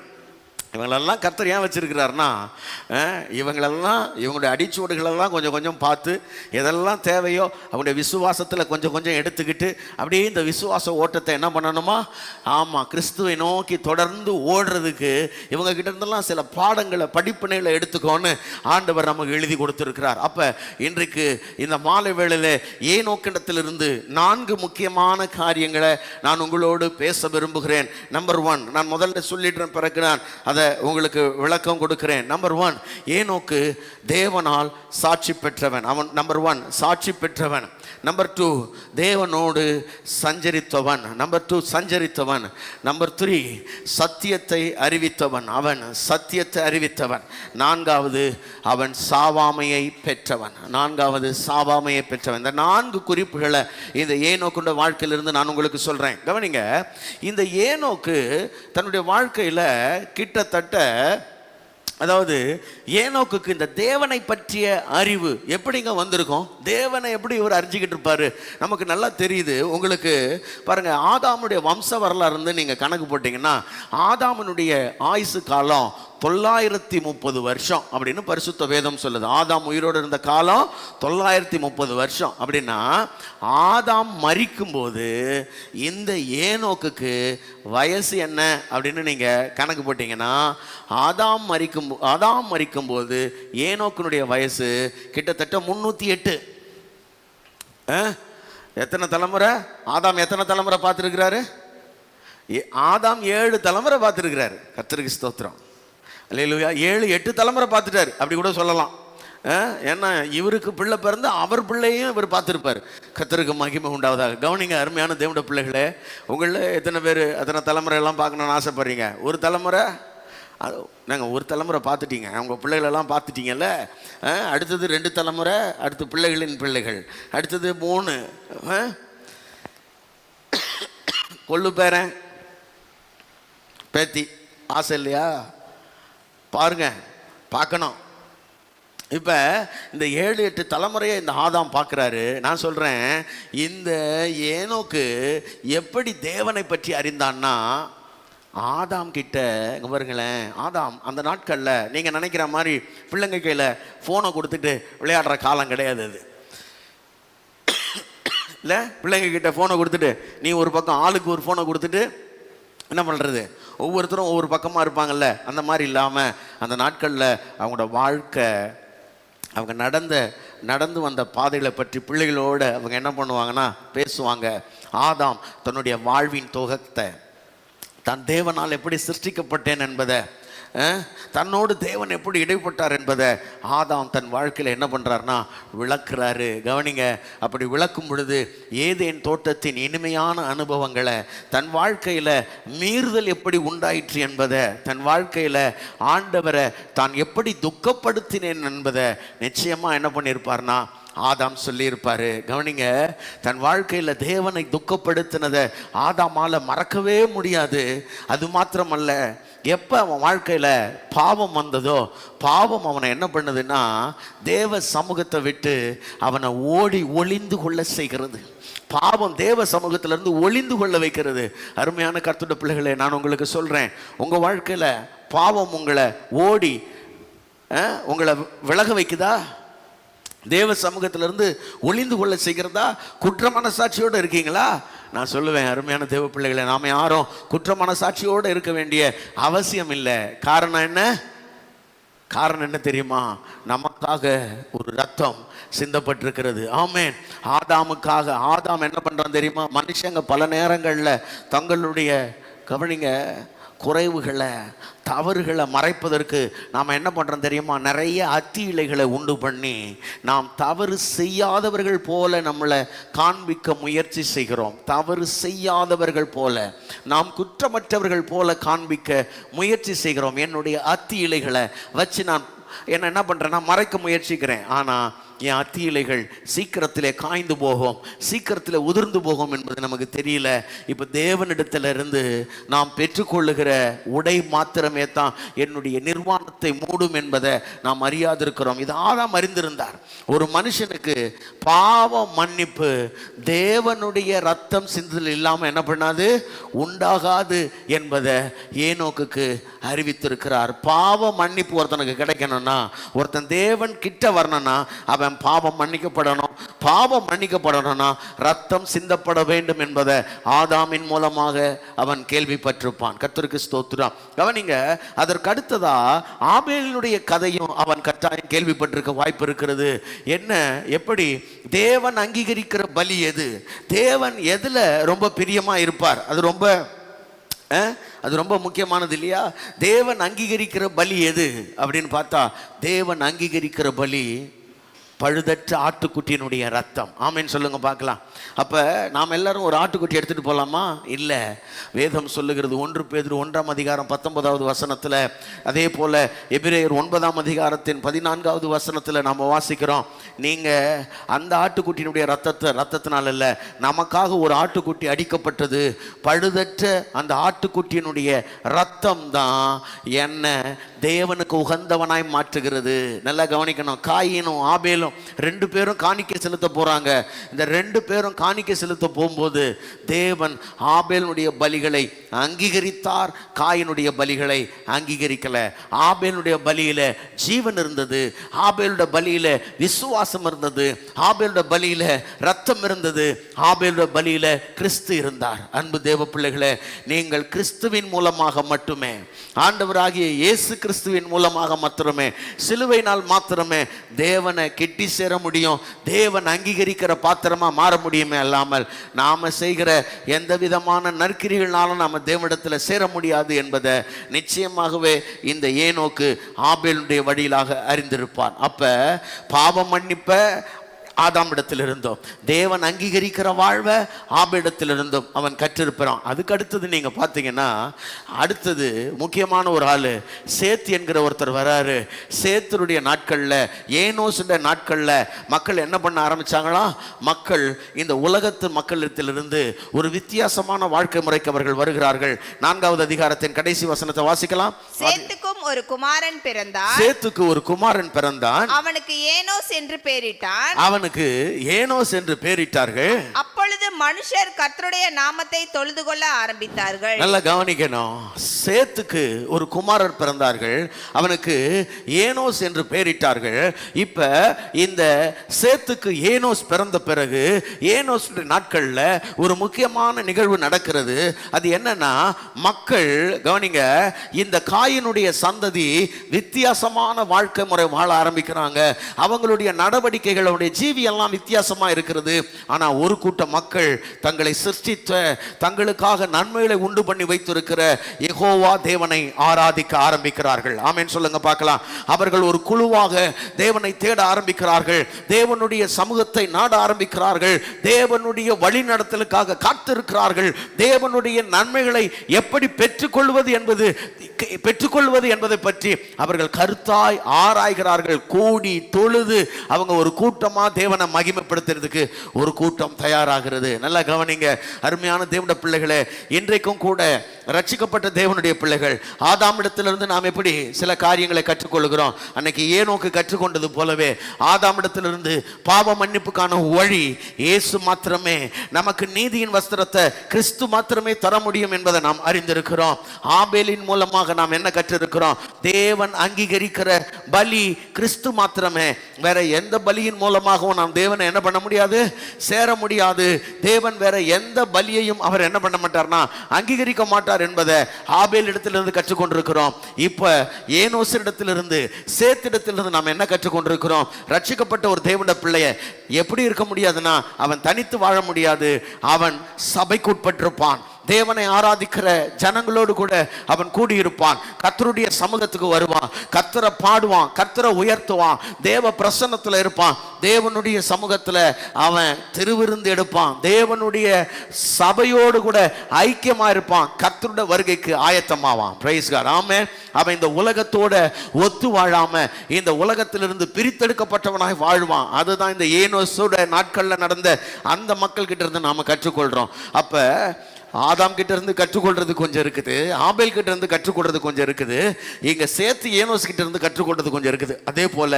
இவங்களெல்லாம் கர்த்தர் ஏன் வச்சிருக்கிறாருன்னா, இவங்களெல்லாம் இவங்களுடைய அடிச்சுவடுகளெல்லாம் கொஞ்சம் கொஞ்சம் பார்த்து எதெல்லாம் தேவையோ அவங்களுடைய விசுவாசத்தில் கொஞ்சம் கொஞ்சம் எடுத்துக்கிட்டு அப்படியே இந்த விசுவாச ஓட்டத்தை என்ன பண்ணணுமா, ஆமாம், கிறிஸ்துவை நோக்கி தொடர்ந்து ஓடுறதுக்கு இவங்க கிட்ட இருந்தெல்லாம் சில பாடங்களை படிப்பினைகளை எடுத்துக்கோன்னு ஆண்டவர் நமக்கு எழுதி கொடுத்துருக்கிறார். அப்போ இன்றைக்கு இந்த மாலை வேளையில் ஏனோக்கிடத்திலிருந்து 4 முக்கியமான காரியங்களை நான் உங்களோடு பேச விரும்புகிறேன். நம்பர் 1, நான் முதல்ல சொல்லிடுறேன், பிறகு நான் அதை உங்களுக்கு விளக்கம் கொடுக்கிறேன். நம்பர் 1, ஏனோக்கு தேவனால் சாட்சி பெற்றவன். அவன் நம்பர் 1 சாட்சி பெற்றவன். நம்பர் 2 தேவனோடு சஞ்சரித்தவன். நம்பர் 2 சஞ்சரித்தவன். நம்பர் 3 சத்தியத்தை அறிவித்தவன். அவன் சத்தியத்தை அறிவித்தவன். 4வது அவன் சாவாமையை பெற்றவன். 4வது சாவாமையை பெற்றவன். இந்த 4 குறிப்புகளை இந்த ஏனோக்குடைய வாழ்க்கையிலிருந்து நான் உங்களுக்கு சொல்றேன். கவனிங்க, இந்த ஏனோக்கு தன்னுடைய வாழ்க்கையில் கிட்டத்தட்ட, அதாவது ஏனோக்குக்கு இந்த தேவனை பற்றிய அறிவு எப்படிங்க வந்திருக்கும்? தேவனை எப்படி இவர் அறிஞ்சிக்கிட்டு இருப்பாரு? நமக்கு நல்லா தெரியுது. உங்களுக்கு பாருங்க, ஆதாமுடைய வம்ச வரலாறு இருந்து நீங்க கணக்கு போட்டீங்கன்னா ஆதாமனுடைய ஆயுசு காலம் 930 வருஷம் அப்படின்னு பரிசுத்த வேதம் சொல்லுது. ஆதாம் உயிரோடு இருந்த காலம் 930 வருஷம். அப்படின்னா ஆதாம் மரிக்கும் போது இந்த ஏனோக்குக்கு வயசு என்ன அப்படின்னு நீங்க கணக்கு போட்டீங்கன்னா ஆதாம் மரிக்கும் போது ஏனோக்கினுடைய வயசு கிட்டத்தட்ட 308. எத்தனை தலைமுறை? ஆதாம் எத்தனை தலைமுறை பார்த்துருக்கிறாரு? ஆதாம் 7 தலைமுறை பார்த்துருக்கிறாரு. கர்த்தருக்கு ஸ்தோத்திரம். அல்லேலூயா. 7-8 தலைமுறை பார்த்துட்டாரு அப்படி கூட சொல்லலாம். ஏன்னா இவருக்கு பிள்ளை பிறந்து அவர் பிள்ளையும் இவர் பார்த்துருப்பார். கர்த்தருக்கு மகிமை உண்டாவதாக. கவனிங்க அருமையான தேவனுடைய பிள்ளைகளே, உங்களில் எத்தனை பேர் அத்தனை தலைமுறை எல்லாம் பார்க்கணுன்னு ஆசைப்படுறீங்க? ஒரு தலைமுறை, நாங்கள் ஒரு தலைமுறை பார்த்துட்டீங்க, அவங்க பிள்ளைகளெல்லாம் பார்த்துட்டீங்கல்ல. அடுத்தது 2 தலைமுறை, அடுத்து பிள்ளைகளின் பிள்ளைகள், அடுத்தது 3 கொள்ளு பேரன் பேத்தி. ஆசை இல்லையா? பாருங்க, பார்க்கணும். இப்போ இந்த 7-8 தலைமுறையை இந்த ஆதாம் பார்க்குறாரு. நான் சொல்கிறேன், இந்த ஏனோக்கு எப்படி தேவனை பற்றி அறிந்தான்னா, ஆதாம் கிட்ட இங்கே பாருங்களேன், ஆதாம் அந்த நாட்களில் நீங்கள் நினைக்கிற மாதிரி பிள்ளைங்க கையில் ஃபோனை கொடுத்துட்டு விளையாடுற காலம் கிடையாது. அது இல்லை, பிள்ளைங்க கிட்ட ஃபோனை கொடுத்துட்டு நீ ஒரு பக்கம் ஆளுக்கு ஒரு ஃபோனை கொடுத்துட்டு என்ன பண்ணுறது, ஒவ்வொருத்தரும் ஒவ்வொரு பக்கமாக இருப்பாங்கல்ல, அந்த மாதிரி இல்லாமல் அந்த நாட்களில் அவங்களோட வாழ்க்கை, அவங்க நடந்து வந்த பாதைகளை பற்றி பிள்ளைகளோடு அவங்க என்ன பண்ணுவாங்கன்னா பேசுவாங்க. ஆதாம் தன்னுடைய வாழ்வின் துவக்கத்தை, தான் தேவனால் எப்படி சிருஷ்டிக்கப்பட்டேன் என்பதை, தன்னோடு தேவன் எப்படி இடைப்பட்டார் என்பதை ஆதாம் தன் வாழ்க்கையில் என்ன பண்ணுறாருனா விளக்குறாரு. கவனிங்க, அப்படி விளக்கும் பொழுது ஏதேன் தோட்டத்தின் இனிமையான அனுபவங்களை, தன் வாழ்க்கையில் மீறுதல் எப்படி உண்டாயிற்று என்பதை, தன் வாழ்க்கையில் ஆண்டவரை தான் எப்படி துக்கப்படுத்தினேன் என்பதை நிச்சயமாக என்ன பண்ணியிருப்பார்னா ஆதாம் சொல்லியிருப்பாரு. கவனிங்க, தன் வாழ்க்கையில் தேவனை துக்கப்படுத்தினதை ஆதாமால் மறக்கவே முடியாது. அது மாத்திரமல்ல, எப்போ அவன் வாழ்க்கையில் பாவம் வந்ததோ, பாவம் அவனை என்ன பண்ணுதுன்னா தேவ சமூகத்தை விட்டு அவனை ஒளிந்து கொள்ள செய்கிறது. பாவம் தேவ சமூகத்திலிருந்து ஒளிந்து கொள்ள வைக்கிறது. அருமையான கர்த்தருடைய பிள்ளைகளே, நான் உங்களுக்கு சொல்கிறேன், உங்கள் வாழ்க்கையில் பாவம் உங்களை உங்களை விலக வைக்குதா? தேவ சமூகத்திலிருந்து ஒளிந்து கொள்ள செய்கிறதா? குற்ற மனசாட்சியோடு இருக்கீங்களா? நான் சொல்லுவேன், அருமையான தேவ பிள்ளைகளை, நாம் யாரும் குற்ற மனசாட்சியோடு இருக்க வேண்டிய அவசியம் இல்லை. காரணம் என்ன தெரியுமா? நமக்காக ஒரு ரத்தம் சிந்தப்பட்டிருக்கிறது. ஆமென். ஆதாமுக்காக ஆதாம் என்ன பண்ணுறான் தெரியுமா? மனுஷங்க பல நேரங்களில் தங்களுடைய, கவனிங்க, குறைவுகளை, தவறுகளை மறைப்பதற்கு நாம் என்ன பண்ணுறோம் தெரியுமா? நிறைய அத்தி இலைகளை உண்டு பண்ணி நாம் தவறு செய்யாதவர்கள் போல நம்மளை காண்பிக்க முயற்சி செய்கிறோம். தவறு செய்யாதவர்கள் போல, நாம் குற்றமற்றவர்கள் போல காண்பிக்க முயற்சி செய்கிறோம். என்னுடைய அத்தி இலைகளை வச்சு நான் என்ன பண்ணுறேன்னா மறைக்க முயற்சிக்கிறேன். ஆனால் என் அத்தி இலைகள் சீக்கிரத்திலே காய்ந்து போகும், சீக்கிரத்தில் உதிர்ந்து போகும் என்பது நமக்கு தெரியல. இப்போ தேவனிடத்திலிருந்து நாம் பெற்றுக்கொள்ளுகிற உடை மாத்திரமே தான் என்னுடைய நிர்வாணத்தை மூடும் என்பதை நாம் அறியாதிருக்கிறோம். இது ஆதாம் அறிந்திருந்தார். ஒரு மனுஷனுக்கு பாவ மன்னிப்பு தேவனுடைய ரத்தம் சிந்துதல் இல்லாமல் என்ன பண்ணாது, உண்டாகாது என்பதை ஏனோக்குக்கு அறிவித்திருக்கிறார். பாவ மன்னிப்பு ஒருத்தனுக்கு கிடைக்கணும்னா, ஒருத்தன் தேவன் கிட்ட வரணும்னா அவன் பாவம் மன்னிக்கப்படணும். பாவம் மன்னிக்கப்படணும்னா ரத்தம் சிந்தப்பட வேண்டும் என்பதை ஆதாமின் மூலமாக அவன் கேள்விப்பட்டிருப்பான். கர்த்தருக்கு ஸ்தோத்திரம். கவனிங்க, அதற்கு அடுத்ததா ஆபேலினுடைய கதையும் அவன் கட்டாயம் கேள்விப்பட்டிருக்க வாய்ப்பு இருக்கிறது. என்ன, எப்படி தேவன் அங்கீகரிக்கிற பலி எது, தேவன் எதுல ரொம்ப பிரியமா இருப்பார், அது ரொம்ப முக்கியமானது இல்லையா? தேவன் அங்கீகரிக்கிற பலி எது அப்படின்னு பார்த்தா, தேவன் அங்கீகரிக்கிற பலி பழுதற்ற ஆட்டுக்குட்டியினுடைய ரத்தம். ஆமேன்னு சொல்லுங்க பார்க்கலாம். அப்போ நாம் எல்லாரும் ஒரு ஆட்டுக்குட்டி எடுத்துகிட்டு போகலாமா? இல்லை. வேதம் சொல்லுகிறது 1 பேதுரு 1ஆம் அதிகாரம் 19வது வசனத்தில், அதே போல் எபிரேயர் 9ஆம் அதிகாரத்தின் 14வது வசனத்தில் நாம் வாசிக்கிறோம், நீங்கள் அந்த ஆட்டுக்குட்டியினுடைய ரத்தத்தினால இல்லை, நமக்காக ஒரு ஆட்டுக்குட்டி அடிக்கப்பட்டது, பழுதற்ற அந்த ஆட்டுக்குட்டியினுடைய ரத்தம் தான் என்ன தேவனுக்கு உகந்தவனாய் மாற்றுகிறது. நல்லா கவனிக்கணும். காயினும் ஆபேலும் 2 பேரும் காணிக்கை செலுத்த போறாங்க. இந்த 2 பேரும் காணிக்கை செலுத்த போகும்போது தேவன் ஆபேலுடைய பலிகளை அங்கீகரித்தார், காயினுடைய பலிகளை அங்கீகரிக்கல. ஆபேலுடைய பலியில ஜீவன் இருந்தது, ஆபேலுடைய பலியில விசுவாசம் இருந்தது, ஆபேலுடைய பலியில ரத்தம் இருந்தது, ஆபேலுடைய பலியில கிறிஸ்து இருந்தார். அன்பு தேவ பிள்ளைகளே, நீங்கள் கிறிஸ்துவின் மூலமாக மட்டுமே, ஆண்டவராகிய இயேசு கிறிஸ்துவின் மூலமாக மாத்திரமே, சிலுவையினால் மாத்திரமே தேவனை கிட்டி சேர முடியும், தேவன் அங்கீகரிக்கிற பாத்திரமா மாற முடியுமே அல்லாமல் நாம செய்கிற எந்த விதமான நற்கிரிகளாலும் நாம தேவனிடத்தில் சேர முடியாது என்பதை நிச்சயமாகவே இந்த ஏனோக்கு ஆபேலுடைய வழியிலாக அறிந்திருப்பான். அப்ப பாவ மன்னிப்ப ஆதாமிடத்தில் இருந்தோம், தேவன் அங்கீகரிக்கிற வாழ்வை ஆபேலிடத்தில் இருந்தும் அவன் கற்றிருப்பான். அதுக்கு அடுத்தது நீங்க பார்த்தீங்கன்னா, அடுத்தது முக்கியமான ஒரு ஆளு சேத் என்கிற ஒருத்தர் வராரு. சேத்தருடைய நாட்கள்ல, ஏனோசுடைய நாட்கள்ல மக்கள் என்ன பண்ண ஆரம்பிச்சாங்களா? மக்கள் இந்த உலகத்து மக்களிடத்திலிருந்து ஒரு வித்தியாசமான வாழ்க்கை முறைக்கு அவர்கள் வருகிறார்கள். 4வது அதிகாரத்தின் கடைசி வசனத்தை வாசிக்கலாம். சேத்துக்கும் ஒரு குமாரன் பிறந்தான். சேத்துக்கு ஒரு குமாரன் பிறந்தான். அவனுக்கு ஏனோஸ் என்று பெயரிட்டான். அவனுக்கு ஏனோஸ் என்று பெயரிட்டார்கள். அப்பொழுது மனுஷர் கர்த்தருடைய நாமத்தை தொழுது கொள்ள ஆரம்பித்தார்கள். நல்லா கவனிக்கணும். சேத்துக்கு ஒரு குமாரர் பிறந்தார்கள், அவனுக்கு ஏனோஸ் என்று பெயரிட்டார்கள். இப்ப இந்த சேத்துக்கு ஏனோஸ் பிறந்த பிறகு ஏனோஸ் நாட்கள்ல ஒரு முக்கியமான நிகழ்வு நடக்கிறது. அது என்னன்னா, மக்கள் கவனிங்க, இந்த காயினுடைய சந்ததி வித்தியாசமான வாழ்க்கை முறை வாழ ஆரம்பிக்கிறாங்க. அவங்களுடைய நடவடிக்கைகளுடைய ஜீவியெல்லாம் வித்தியாசமா இருக்கிறது. ஆனா ஒரு கூட்ட மக்கள் தங்களை சிருஷ்டித்த, தங்களுக்காக நன்மைகளை உண்டு பண்ணி வைத்திருக்கிற யெகோவா தேவனை ஆராதிக்க ஆரம்பிக்கிறார்கள். ஆமென் சொல்லுங்க பார்க்கலாம். அவர்கள் ஒரு குழுவாக தேவனை தேட ஆரம்பிக்கிறார்கள், தேவனுடைய சமூகத்தை நாட ஆரம்பிக்கிறார்கள், தேவனுடைய வழி நடத்தலுக்காக காத்திருக்கிறார்கள். தேவனுடைய நன்மைகளை எப்படி பெற்றுக்கொள்வது என்பதை பற்றி அவர்கள் கருத்தாய் ஆராய்கிறார்கள். கூடி தொழுது அவங்க ஒரு கூட்டமா தேவனை மகிமைப்படுத்துறதுக்கு ஒரு கூட்டம் தயாராகிறது. நல்லா கவனிங்க அருமையான தேவனுடைய பிள்ளைகளே, இன்றைக்கும் கூட ரட்சிக்கப்பட்ட தேவனுடைய பிள்ளைகள் ஆதாமிடத்திலிருந்து நாம் எப்படி சில காரியங்களை கற்றுக்கொள்கிறோம். அன்னைக்கு ஏனோக்கு கற்றுக்கொண்டது போலவே ஆதாமிடத்திலிருந்து பாவ மன்னிப்புக்கான வழி இயேசு மாத்திரமே, நமக்கு நீதியின் வஸ்திரத்தை கிறிஸ்து மாத்திரமே தர முடியும் என்பதை நாம் அறிந்திருக்கிறோம். ஆபேலின் மூலமாக நாம் என்ன கற்றிருக்கிறோம்? தேவன் அங்கீகரிக்கிற பலி கிறிஸ்து மாத்திரமே. வேற எந்த பலியின் மூலமாகவும் நாம் தேவனை என்ன பண்ண முடியாது, சேர முடியாது. தேவன் வேற எந்த பலியையும் அவர் என்ன பண்ண மாட்டார்னா அங்கீகரிக்க மாட்டார் என்பதை ஆபேல் இடத்திலிருந்து கற்றுக்கொண்டிருக்கிறோம். இப்ப ஏனோஸ் இடத்திலிருந்து, சேத்திடத்திலிருந்து நாம் என்ன கற்றுக்கொண்டிருக்கிறோம்? ரட்சிக்கப்பட்ட ஒரு தேவனுடைய பிள்ளைய எப்படி இருக்க முடியாதுன்னா அவன் தனித்து வாழ முடியாது, அவன் சபைக்கு உட்பட்டிருப்பான். தேவனை ஆராதிக்கிற ஜனங்களோடு கூட அவன் கூடியிருப்பான். கர்த்தருடைய சமூகத்துக்கு வருவான், கர்த்தரை பாடுவான், கர்த்தரை உயர்த்துவான், தேவ பிரசன்னத்துல இருப்பான், தேவனுடைய சமூகத்துல அவன் திருவிருந்து எடுப்பான், தேவனுடைய சபையோடு கூட ஐக்கியமா இருப்பான், கர்த்தருடைய வருகைக்கு ஆயத்தமாவான். பிரைஸ் காட், ஆமென். அவன் இந்த உலகத்தோட ஒத்து வாழாம இந்த உலகத்திலிருந்து பிரித்தெடுக்கப்பட்டவனாய் வாழ்வான். அதுதான் இந்த ஏனோசோட நாட்கள்ல நடந்த அந்த மக்கள் கிட்ட இருந்து நாம கற்றுக்கொள்றோம். அப்ப ஆதாம் கிட்ட இருந்து கற்றுக்கொள்றது கொஞ்சம் இருக்குது, ஆபேல் கிட்ட இருந்து கற்றுக்கொள்றது கொஞ்சம் இருக்குது, இங்க சேர்த்து ஏனோஸ் கிட்ட இருந்து கற்றுக்கொள்றது கொஞ்சம் இருக்குது. அதே போல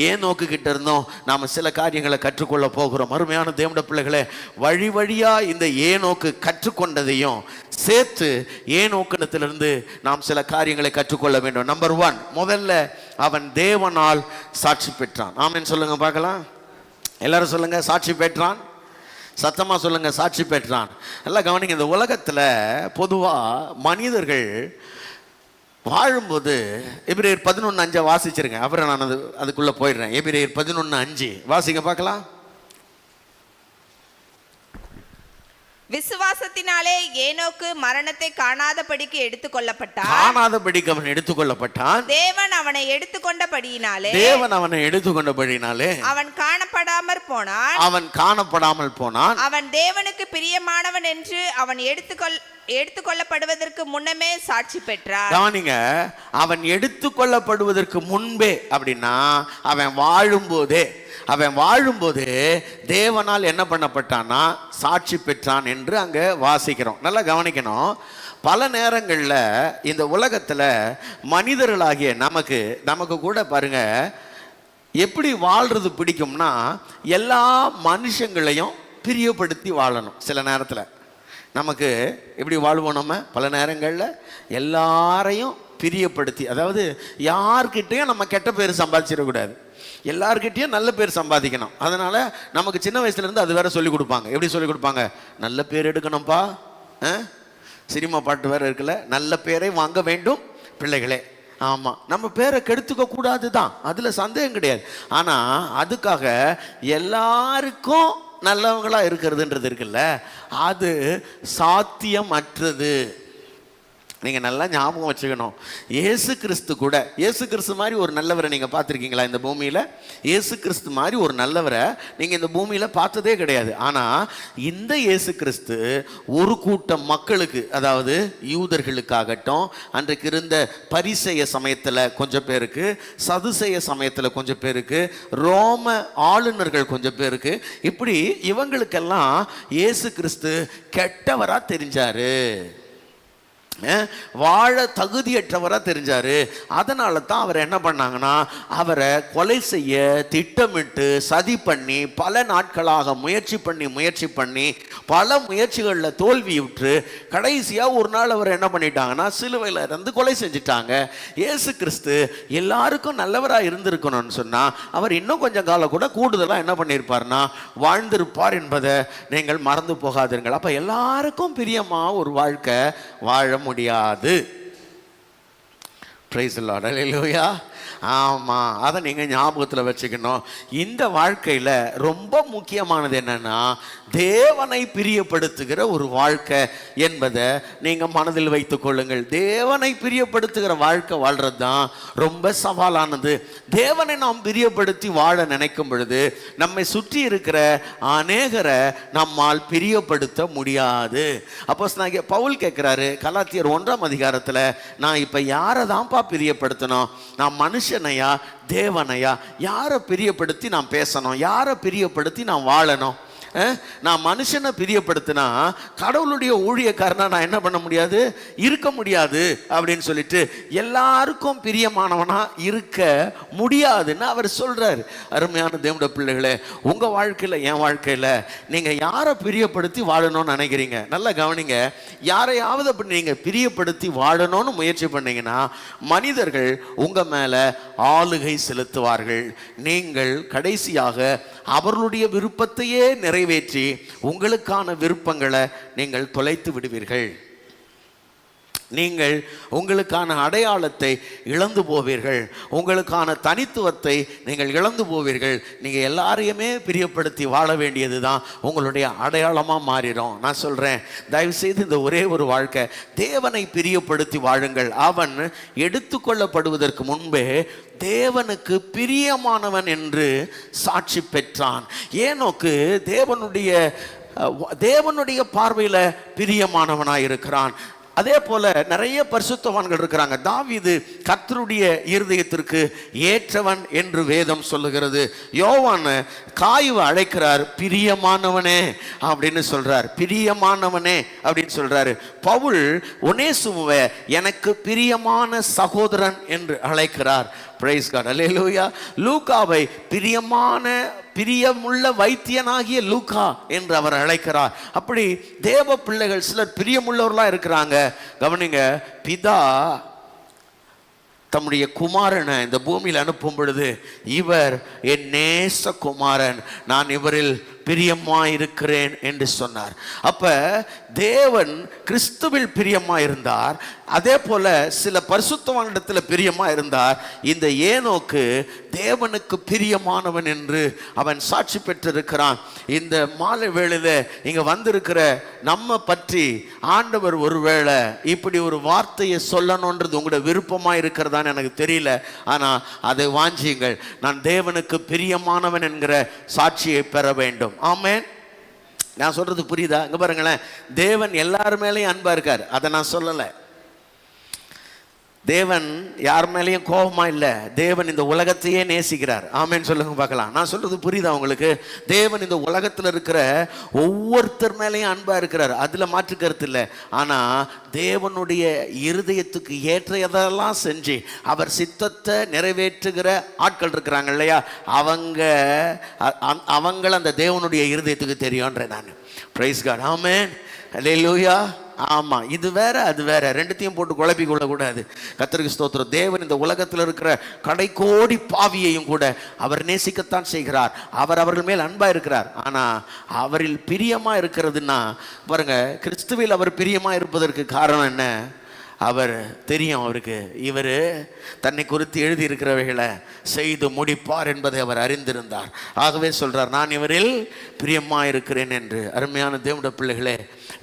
ஏனோக்கு கிட்ட இருந்தும் நாம சில காரியங்களை கற்றுக்கொள்ள போகிறோம். அருமையான தேவனுடைய பிள்ளைகளே, வழி வழியா இந்த ஏனோக்கு கற்றுக்கொண்டதையும் சேர்த்து ஏனோக்கிடத்திலிருந்து நாம் சில காரியங்களை கற்றுக்கொள்ள வேண்டும். நம்பர் 1, முதல்ல அவன் தேவனால் சாட்சி பெற்றான். ஆமென் சொல்லுங்க பார்க்கலாம். எல்லாரும் சொல்லுங்க, சாட்சி பெற்றான். சத்தமா சொல்லுங்க, சாட்சி பெற்றான். எல்லாம் கவனிங்க. இந்த உலகத்துல பொதுவா மனிதர்கள் வாழும்போது எபிரேயர் 11:5 வாசிச்சிருங்க, அப்புறம் நான் அதுக்குள்ள போயிடுறேன். எபிரேயர் 11:5 வாசிங்க பார்க்கலாம். விசுவாசத்தினாலே ஏனோக்கு மரணத்தை காணாதபடிக்கு எடுத்துக்கொள்ளப்பட்டான். காணாதபடிக்கு அவன் எடுத்துக்கொள்ளப்பட்டான். தேவன் அவனை எடுத்துக்கொண்டபடியினாலே அவன் காணப்படாமல் போனான். அவன் தேவனுக்கு பிரியமானவன் என்று அவன் எடுத்துக்கொள்ளப்படுவதற்கு முன்னமே சாட்சி பெற்றான். கவனிங்க, அவன் எடுத்துக்கொள்ளப்படுவதற்கு முன்பே அப்படின்னா அவன் வாழும்போது தேவனால் என்ன பண்ணப்பட்டான்னா சாட்சி பெற்றான் என்று அங்க வாசிக்கிறோம். நல்லா கவனிக்கணும். பல நேரங்களில் இந்த உலகத்துல மனிதர்களாகிய நமக்கு கூட பாருங்க எப்படி வாழ்றது பிடிக்கும்னா, எல்லா மனுஷங்களையும் பிரியப்படுத்தி வாழணும். சில நேரத்தில் நமக்கு எப்படி வாழ்வோம், நம்ம பல நேரங்களில் எல்லாரையும் பிரியப்படுத்தி, அதாவது யார்கிட்டையும் நம்ம கெட்ட பேர் சம்பாதிச்சிடக்கூடாது, எல்லார்கிட்டையும் நல்ல பேர் சம்பாதிக்கணும். அதனால நமக்கு சின்ன வயசுல இருந்து அது வேற சொல்லி கொடுப்பாங்க. எப்படி சொல்லி கொடுப்பாங்க? நல்ல பேர் எடுக்கணும்ப்பா. சினிமா பாட்டு வேற இருக்குல்ல, நல்ல பேரை வாங்க வேண்டும் பிள்ளைகளே. ஆமா, நம்ம பேரை கெடுத்துக்க கூடாது தான், அதுல சந்தேகம் கிடையாது. ஆனா அதுக்காக எல்லாருக்கும் நல்லவங்களா இருக்கிறதுன்றது இருக்குல்ல, அது சாத்தியமற்றது. நீங்கள் நல்லா ஞாபகம் வச்சுக்கணும். இயேசு கிறிஸ்து மாதிரி ஒரு நல்லவரை நீங்கள் பார்த்துருக்கீங்களா இந்த பூமியில்? இயேசு கிறிஸ்து மாதிரி ஒரு நல்லவரை நீங்கள் இந்த பூமியில் பார்த்ததே கிடையாது. ஆனால் இந்த இயேசு கிறிஸ்து ஒரு கூட்டம் மக்களுக்கு, அதாவது யூதர்களுக்காகட்டும், அன்றைக்கு இருந்த பரிசேய சமயத்தில் கொஞ்சம் பேருக்கு, சதுசேய சமயத்தில் கொஞ்சம் பேருக்கு, ரோம ஆளுநர்கள் கொஞ்சம் பேருக்கு, இப்படி இவங்களுக்கெல்லாம் இயேசு கிறிஸ்து கெட்டவராக தெரிஞ்சாரு, வாழ தகுதியற்றவராக தெரிஞ்சாரு. அதனால தான் அவர் என்ன பண்ணாங்கன்னா, அவரை கொலை செய்ய திட்டமிட்டு சதி பண்ணி பல நாட்களாக முயற்சி பண்ணி பல முயற்சிகளில் தோல்வியுற்று கடைசியாக ஒரு நாள் அவர் என்ன பண்ணிட்டாங்கன்னா சிலுவையில் இருந்து கொலை செஞ்சிட்டாங்க. இயேசு கிறிஸ்து எல்லாருக்கும் நல்லவராக இருந்திருக்கணும்னு சொன்னால் அவர் இன்னும் கொஞ்சம் காலம் கூட கூடுதலாக என்ன பண்ணியிருப்பார்னா வாழ்ந்திருப்பார் என்பதை நீங்கள் மறந்து போகாதீர்கள். அப்போ எல்லாருக்கும் பிரியமாக ஒரு வாழ்க்கை வாழ முடியாது. பிரைஸ் தி லார்ட், ஹல்லேலூயா. ஆமாம், அதை நீங்கள் ஞாபகத்தில் வச்சுக்கணும். இந்த வாழ்க்கையில் ரொம்ப முக்கியமானது என்னன்னா, தேவனை பிரியப்படுத்துகிற ஒரு வாழ்க்கை என்பதை நீங்கள் மனதில் வைத்துக் கொள்ளுங்கள். தேவனை பிரியப்படுத்துகிற வாழ்க்கை வாழ்கிறது தான் ரொம்ப சவாலானது. தேவனை நாம் பிரியப்படுத்தி வாழ நினைக்கும் பொழுது நம்மை சுற்றி இருக்கிற அநேகரை நம்மால் பிரியப்படுத்த முடியாது. அப்போஸ்தலனாகிய பவுல் கேட்குறாரு கலாத்தியர் 1ஆம் அதிகாரத்தில், நான் இப்போ யாரை தான்ப்பா பிரியப்படுத்தணும்? நான் மனுஷனையா தேவனையா? யாரை பிரியப்படுத்தி நான் பேசணும்? யாரை பிரியப்படுத்தி நான் வாழணும்? நான் மனுஷனை பிரியப்படுத்தினா கடவுளுடைய ஊழியக்காரனா நான் என்ன பண்ண முடியாது, இருக்க முடியாது அப்படின்னு சொல்லிட்டு எல்லாருக்கும் பிரியமானவனா இருக்க முடியாதுன்னு அவர் சொல்றாரு. அருமையான தேவனுடைய பிள்ளைகளே, உங்க வாழ்க்கையில என் வாழ்க்கையில நீங்க யாரை பிரியப்படுத்தி வாழணும்னு நினைக்கிறீங்க? நல்லா கவனிங்க. யாரையாவது அப்படி நீங்க பிரியப்படுத்தி வாழணும்னு முயற்சி பண்ணீங்கன்னா மனிதர்கள் உங்க மேல ஆளுகை செலுத்துவார்கள். நீங்கள் கடைசியாக அவர்களுடைய விருப்பத்தையே நிறைவேற்றி உங்களுக்கான விருப்பங்களை நீங்கள் தொலைத்து விடுவீர்கள். நீங்கள் உங்களுக்கான அடையாளத்தை இழந்து போவீர்கள், உங்களுக்கான தனித்துவத்தை நீங்கள் இழந்து போவீர்கள். நீங்கள் எல்லாரையுமே பிரியப்படுத்தி வாழ வேண்டியது தான் உங்களுடைய அடையாளமாக மாறிடும். நான் சொல்கிறேன், தயவுசெய்து இந்த ஒரே ஒரு வாழ்க்கை தேவனை பிரியப்படுத்தி வாழுங்கள். அவன் எடுத்துக்கொள்ளப்படுவதற்கு முன்பே தேவனுக்கு பிரியமானவன் என்று சாட்சி பெற்றான். ஏனோக்கு தேவனுடைய பார்வையில் பிரியமானவனாய் இருக்கிறான். அதே போல நிறைய பரிசுத்தவான்கள் இருக்கிறாங்க. தாவீது கர்த்தருடைய இருதயத்திற்கு ஏற்றவன் என்று வேதம் சொல்லுகிறது. யோவான் காயுவை அழைக்கிறார், பிரியமானவனே அப்படின்னு சொல்றார். பிரியமானவனே அப்படின்னு சொல்றாரு. பவுல் ஒனேசிமுவை எனக்கு பிரியமான சகோதரன் என்று அழைக்கிறார். பிரைஸ் காட், அல்லேலூயா. லூக்காவை பிரியமுள்ள வைத்தியனாகிய லூக்கா என்று அவர் அழைக்கிறார். அப்படி தேவ பிள்ளைகள் சிலர் பிரியமுள்ளவர்களா இருக்கிறாங்க. கவனிங்க, பிதா தம்முடைய குமாரனை இந்த பூமியில் அனுப்பும் பொழுது, இவர் என் நேச குமாரன், நான் இவரில் பிரியமாயிருக்கிறேன் என்று சொன்னார். அப்ப தேவன் கிறிஸ்துவில் பிரியமாயிருந்தார். அதே போல சில பரிசுத்தவானிடத்தில் பிரியமா இருந்தார். இந்த ஏனோக்கு தேவனுக்கு பிரியமானவன் என்று அவன் சாட்சி பெற்றிருக்கிறான். இந்த மாலை வேளையில இங்க வந்திருக்கிற நம்ம பற்றி ஆண்டவர் ஒருவேளை இப்படி ஒரு வார்த்தையை சொல்லணுன்றது உங்களோட விருப்பமா இருக்கிறதான்னு எனக்கு தெரியல. ஆனா அதை வாஞ்சியுங்கள். நான் தேவனுக்கு பிரியமானவன் என்கிற சாட்சியை பெற வேண்டும். ஆமென். நான் சொல்றது புரியுதா? இங்க பாருங்களேன், தேவன் எல்லார் மேலேயும் அன்பா இருக்கார். அதை நான் சொல்லலை. தேவன் யார் மேலேயும் கோபமா இல்லை. தேவன் இந்த உலகத்தையே நேசிக்கிறார். ஆமென் சொல்லுங்க பார்க்கலாம். நான் சொல்றது புரியுதா உங்களுக்கு? தேவன் இந்த உலகத்தில் இருக்கிற ஒவ்வொருத்தர் மேலேயும் அன்பா இருக்கிறார். அதுல மாற்று கருத்து இல்லை. ஆனா தேவனுடைய இருதயத்துக்கு ஏற்றதெல்லாம் செஞ்சு அவர் சித்தத்தை நிறைவேற்றுகிற ஆட்கள் இருக்கிறாங்க இல்லையா, அவங்கள அந்த தேவனுடைய இருதயத்துக்கு தெரியும்ன்ற நான். பிரைஸ் காட், ஆமென், அல்லேலூயா. ஆமா, இது வேற அது வேற, ரெண்டுத்தையும் போட்டு குழப்பி கொள்ளக்கூடாது. கர்த்தருக்கு ஸ்தோத்திரம். தேவன் இந்த உலகத்தில் இருக்கிற கடைக்கோடி பாவியையும் கூட அவர் நேசிக்கத்தான் செய்கிறார். அவர் அவர்கள் மேல் அன்பா இருக்கிறார். ஆனா அவரில் பிரியமா இருக்கிறதுன்னா பாருங்க, கிறிஸ்துவில் அவர் பிரியமா இருப்பதற்கு காரணம் என்ன? அவர் தெரியும், அவருக்கு இவர் தன்னை குறித்து எழுதி இருக்கிறவைகளை செய்து முடிப்பார் என்பதை அவர் அறிந்திருந்தார். ஆகவே சொல்றார், நான் இவரில் பிரியமா இருக்கிறேன் என்று. அருமையான தேவனுடைய பிள்ளைகளே,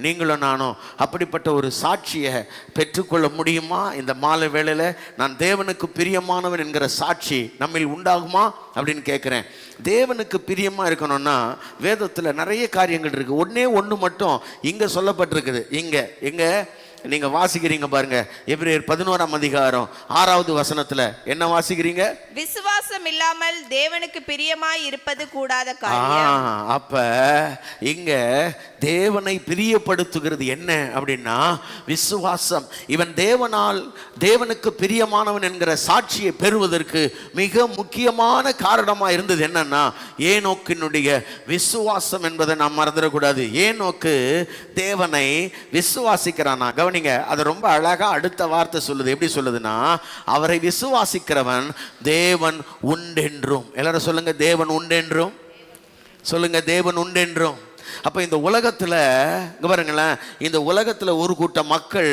நீங்களும் நானும் அப்படிப்பட்ட ஒரு சாட்சியை பெற்றுக்கொள்ள முடியுமா? இந்த மாலை வேளையில் நான் தேவனுக்கு பிரியமானவன் என்கிற சாட்சி நம்மில் உண்டாகுமா அப்படின்னு கேட்குறேன். தேவனுக்கு பிரியமா இருக்கணும்னா வேதத்தில் நிறைய காரியங்கள் இருக்கு. ஒன்று மட்டும் இங்க சொல்லப்பட்டிருக்குது. இங்க நீங்க வாசிக்கிறீங்க பாருங்க, எபிரேயர் 11ஆம் அதிகாரம் 6வது வசனத்துல என்ன வாசிக்கிறீங்க? விசுவாசம் இல்லாமல் தேவனுக்கு பிரியமாய் இருப்பது கூடாத காரியம். அப்ப இங்க தேவனை பிரியப்படுத்துகிறது என்ன அப்படின்னா விசுவாசம். இவன் தேவனுக்கு பிரியமானவன் என்கிற சாட்சியை பெறுவதற்கு மிக முக்கியமான காரணமா இருந்தது என்னன்னா ஏனோக்கினுடைய விசுவாசம் என்பதை நாம் மறந்துடக்கூடாது. ஏனோக்கு தேவனை விசுவாசிக்கிறானா? கவனிங்க, அது ரொம்ப அழகா அடுத்த வார்த்தை சொல்லுது. எப்படி சொல்லுதுன்னா, அவரை விசுவாசிக்கிறவன் தேவன் உண்டென்றும். எல்லாரும் சொல்லுங்க, தேவன் உண்டென்றும். சொல்லுங்க, தேவன் உண்டென்றும். அப்ப இந்த உலகத்துல இங்க பாருங்களேன், இந்த உலகத்துல ஒரு கூட்ட மக்கள்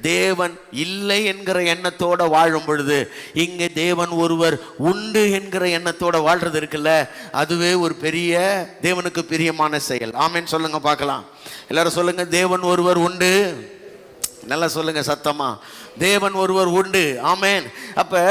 தேவன் இல்லை என்கிற எண்ணத்தோட வாழும் பொழுது, இங்க தேவன் ஒருவர் உண்டு என்கிற எண்ணத்தோட வாழ்றது இருக்குல்ல, அதுவே ஒரு பெரிய தேவனுக்கு பிரியமான செயல். ஆமென் சொல்லுங்க பார்க்கலாம். எல்லாரும் சொல்லுங்க, தேவன் ஒருவர் உண்டு. நல்லா சொல்லுங்க சத்தமா, தேவன் ஒருவர் உண்டு. ஆமென். அப்ப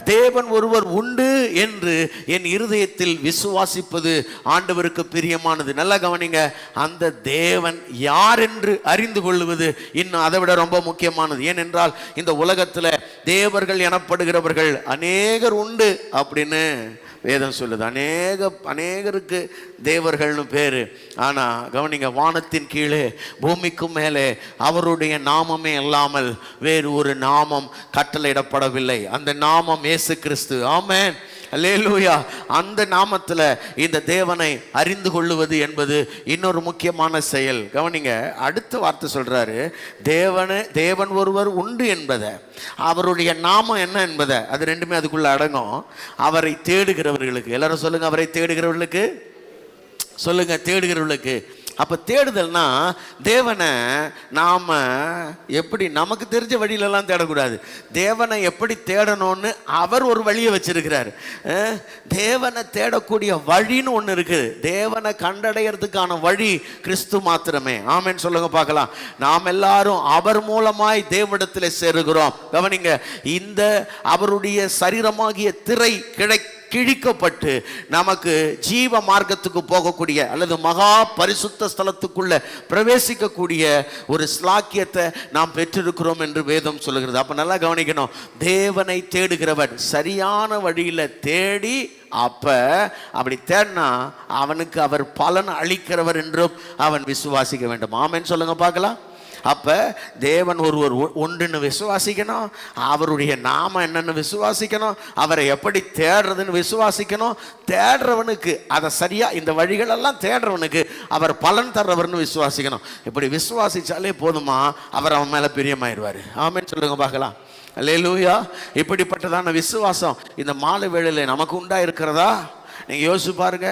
தேவன் ஒருவர் உண்டு என்று என் இருதயத்தில் விசுவாசிப்பது ஆண்டவருக்கு பிரியமானது. நல்லா கவனிங்க, அந்த தேவன் யார் என்று அறிந்து கொள்வது இன்னும் அதை விட ரொம்ப முக்கியமானது. ஏனென்றால் இந்த உலகத்துல தேவர்கள் எனப்படுகிறவர்கள் அநேகர் உண்டு அப்படின்னு வேதம் சொல்லுது. அநேகருக்கு தேவர்கள்னு பேரு. ஆனா கவனிங்க, வானத்தின் கீழே பூமிக்கும் மேலே அவருடைய நாமமே இல்லாமல் வேறு ஒரு நாமம் கட்டளையிடப்படவில்லை. அந்த நாமம் இயேசு கிறிஸ்து. ஆமென், அல்லேலூயா. அந்த நாமத்துல இந்த தேவனை அறிந்து கொள்ளுவது என்பது இன்னொரு முக்கியமான செயல். கவனிங்க, அடுத்த வார்த்தை சொல்றாரு, தேவன் ஒருவர் உண்டு என்பதை, அவருடைய நாமம் என்ன என்பதை, அது ரெண்டுமே அதுக்குள்ள அடங்கும். அவரை தேடுகிறவர்களுக்கு, எல்லாரும் சொல்லுங்க, அவரை தேடுகிறவர்களுக்கு. சொல்லுங்க, தேடுகிறவர்களுக்கு. அப்போ தேடுதல்னா தேவனை நாம் எப்படி நமக்கு தெரிஞ்ச வழியிலலாம் தேடக்கூடாது. தேவனை எப்படி தேடணும்னு அவர் ஒரு வழியை வச்சிருக்கிறார். தேவனை தேடக்கூடிய வழின்னு ஒன்று இருக்குது. தேவனை கண்டடைகிறதுக்கான வழி கிறிஸ்து மாத்திரமே. ஆமென் சொல்லுங்க பார்க்கலாம். நாம் எல்லாரும் அவர் மூலமாய் தேவனிடத்தில் சேருகிறோம். கவனிங்க, இந்த அவருடைய சரீரமாகிய திரை கிழிக்கப்பட்டு நமக்கு ஜீவ மார்க்கத்துக்கு போகக்கூடிய அல்லது மகா பரிசுத்த ஸ்தலத்துக்குள்ள பிரவேசிக்கக்கூடிய ஒரு ஸ்லாக்கியத்தை நாம் பெற்றிருக்கிறோம் என்று வேதம் சொல்லுகிறது. அப்ப நல்லா கவனிக்கணும், தேவனை தேடுகிறவர் சரியான வழியில தேடி அப்படி தேடினா அவனுக்கு அவர் பலன் அளிக்கிறவர் என்றும் அவன் விசுவாசிக்க வேண்டும். ஆமென் சொல்லுங்க பார்க்கலாம். அப்ப தேவன் ஒருவர் ஒன்றுன்னு விசுவாசிக்கணும், அவருடைய நாம என்னன்னு விசுவாசிக்கணும், அவரை எப்படி தேடுறதுன்னு விசுவாசிக்கணும். தேடுறவனுக்கு அதை சரியா இந்த வழிகளெல்லாம் தேடுறவனுக்கு அவர் பலன் தர்றவர்னு விசுவாசிக்கணும். இப்படி விசுவாசிச்சாலே போதுமா, அவர் அவன் மேல பிரியமாயிருவாரு. ஆமென் சொல்லுங்க பார்க்கலாம். அல்லேலூயா. இப்படிப்பட்டதான விசுவாசம் இந்த மாலை வேளையில நமக்கு உண்டா இருக்கிறதா? நீங்கள் யோசிச்சு பாருங்க,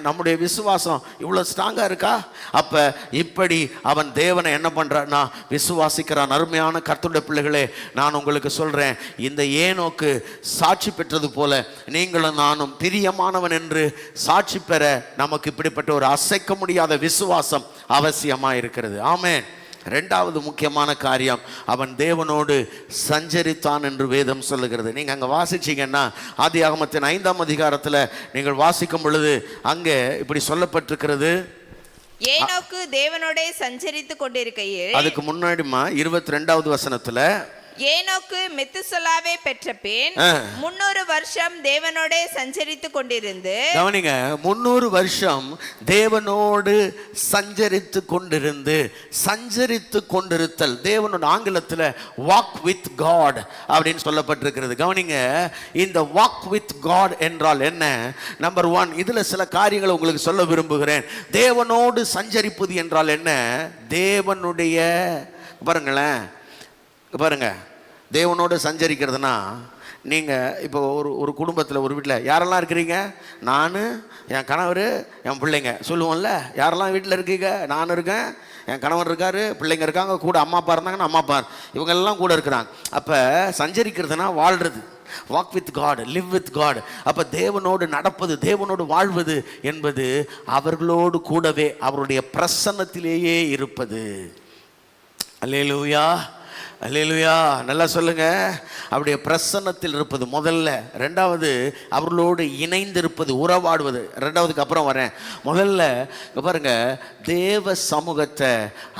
நம்முடைய விசுவாசம் இவ்வளோ ஸ்ட்ராங்காக இருக்கா? அப்போ இப்படி அவன் தேவனை என்ன பண்ணுறான்னா விசுவாசிக்கிறான். அருமையான கர்த்தருடைய பிள்ளைகளே, நான் உங்களுக்கு சொல்கிறேன், இந்த ஏனோக்கு சாட்சி பெற்றது போல நீங்களும் நானும் பிரியமானவன் என்று சாட்சி பெற நமக்கு இப்படிப்பட்ட ஒரு அசைக்க முடியாத விசுவாசம் அவசியமாக இருக்கிறது. ஆமென். ரெண்டாவது முக்கியமான காரியம், அவன் தேவனோடு சஞ்சரித்தான் என்று வேதம் சொல்லுகிறது. நீங்கள் அங்கே வாசிச்சீங்கன்னா ஆதியாகமத்தின் 5ஆம் அதிகாரத்தில் நீங்கள் வாசிக்கும் பொழுது அங்கே இப்படி சொல்லப்பட்டிருக்கிறது, ஏனோக்கு தேவனோட சஞ்சரித்து கொண்டிருக்கையில், அதுக்கு முன்னாடிமா 22வது வசனத்துல, ஏனோக்கு மெத்துசலாவை பெற்ற பின் 300 வருஷம் தேவனோட சஞ்சரித்து கொண்டிருந்து, கவனிங்க, 300 வருஷம் தேவனோடு சஞ்சரித்து கொண்டிருந்து, சஞ்சரித்து கொண்டிருத்தல் தேவனோட ஆங்கிலத்தில் வாக் வித் காட் அப்படின்னு சொல்லப்பட்டிருக்கிறது. கவனிங்க, இந்த வாக் வித் காட் என்றால் என்ன? நம்பர் 1, இதுல சில காரியங்களை உங்களுக்கு சொல்ல விரும்புகிறேன். தேவனோடு சஞ்சரிப்பது என்றால் என்ன? தேவனுடைய பாருங்க, தேவனோடு சஞ்சரிக்கிறதுனா, நீங்கள் இப்போ ஒரு குடும்பத்தில் ஒரு வீட்டில் யாரெல்லாம் இருக்கிறீங்க? நான், என் கணவர், என் பிள்ளைங்க சொல்லுவோம்ல. யாரெல்லாம் வீட்டில் இருக்கீங்க? நான் இருக்கேன், என் கணவர் இருக்காரு, பிள்ளைங்க இருக்காங்க, கூட அம்மா அப்பா இருந்தாங்கன்னா அம்மா அப்பா, இவங்கெல்லாம் கூட இருக்கிறாங்க. அப்போ சஞ்சரிக்கிறதுனா வாழ்கிறது. Walk with God, live with God. அப்போ தேவனோடு நடப்பது, தேவனோடு வாழ்வது என்பது அவர்களோடு கூடவே அவருடைய பிரசன்னத்திலேயே இருப்பது. அல்லேலூயா, அல்லேலூயா. நல்லா சொல்லுங்க. அவருடைய பிரசன்னத்தில் இருப்பது முதல்ல. ரெண்டாவது அவர்களோடு இணைந்திருப்பது, உறவாடுவது. ரெண்டாவதுக்கு அப்புறம் வரேன். முதல்ல பாருங்க, தேவ சமூகத்தை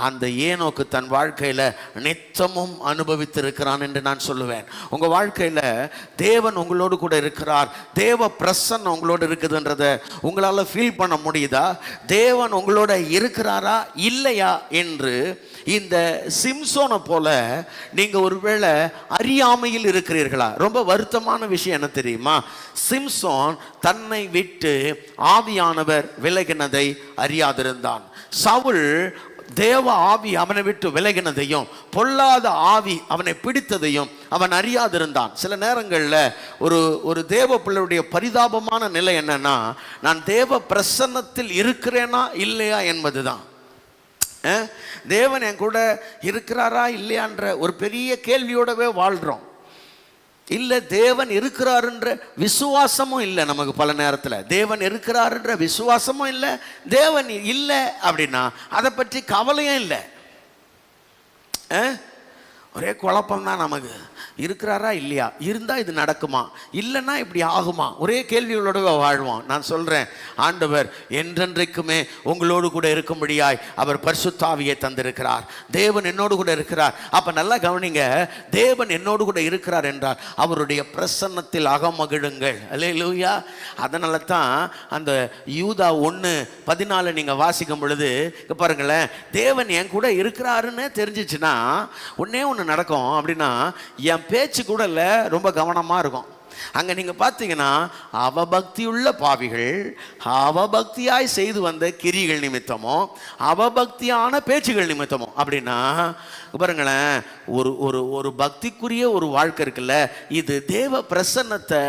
அந்த ஏனோக்கு தன் வாழ்க்கையில் நித்தமும் அனுபவித்திருக்கிறான் என்று நான் சொல்லுவேன். உங்கள் வாழ்க்கையில் தேவன் உங்களோடு கூட இருக்கிறார், தேவ பிரசன்னம் உங்களோடு இருக்குதுன்றதை உங்களால் ஃபீல் பண்ண முடியுதா? தேவன் உங்களோட இருக்கிறாரா இல்லையா என்று இந்த சிம்சோனை போல நீங்க ஒருவேளை அறியாமையில் இருக்கிறீர்களா? ரொம்ப வருத்தமான விஷயம் என்ன தெரியுமா? சிம்சோன் தன்னை விட்டு ஆவியானவர் விலகினதை அறியாதிருந்தான். சவுல் தேவ ஆவி அவனை விட்டு விலகினதையும் பொல்லாத ஆவி அவனை பிடித்ததையும் அவன் அறியாதிருந்தான். சில நேரங்களில் ஒரு தேவ பிள்ளையுடைய பரிதாபமான நிலை என்னன்னா, நான் தேவ பிரசன்னத்தில் இருக்கிறேனா இல்லையா என்பதுதான். தேவன் என் கூட இருக்கிறாரா இல்லையான்ற ஒரு பெரிய கேள்வியோடவே வாழ்கிறோம். இல்லை, தேவன் இருக்கிறாருன்ற விசுவாசமும் இல்லை நமக்கு. பல நேரத்தில் தேவன் இருக்கிறாருன்ற விசுவாசமும் இல்லை, தேவன் இல்லை அப்படின்னா அதை பற்றி கவலையும் இல்லை. ஒரே குழப்பம்தான் நமக்கு. இருக்கிறாரா இல்லையா, இருந்தால் இது நடக்குமா, இல்லைன்னா இப்படி ஆகுமா, ஒரே கேள்விகளோட வாழ்வோம். நான் சொல்கிறேன், ஆண்டவர் என்றென்றைக்குமே உங்களோடு கூட இருக்கும்படியாய் அவர் பரிசுத்த ஆவியை தந்திருக்கிறார். தேவன் என்னோடு கூட இருக்கிறார். அப்போ நல்லா கவனிங்க, தேவன் என்னோடு கூட இருக்கிறார் என்றால் அவருடைய பிரசன்னத்தில் அகமகிழுங்கள். அல்லேலூயா. அதனால தான் அந்த யூதா 1:14 நீங்கள் வாசிக்கும் பொழுது பாருங்களேன், தேவன் என் கூட இருக்கிறாருன்னு தெரிஞ்சிச்சுன்னா ஒன்னே ஒன்று நடக்கும். அப்படின்னா என் பேச்சு கூட இல்லை, ரொம்ப கவனமாக இருக்கும். அங்கே நீங்கள் பார்த்தீங்கன்னா அவபக்தியுள்ள பாவிகள் அவபக்தியாய் செய்து வந்த கிரிகள் நிமித்தமோ அவபக்தியான பேச்சுகள் நிமித்தமோ. அப்படின்னா பாருங்களேன், ஒரு ஒரு ஒரு பக்திக்குரிய ஒரு வாழ்க்கை இருக்குல்ல, இது தேவ பிரசன்னத்தை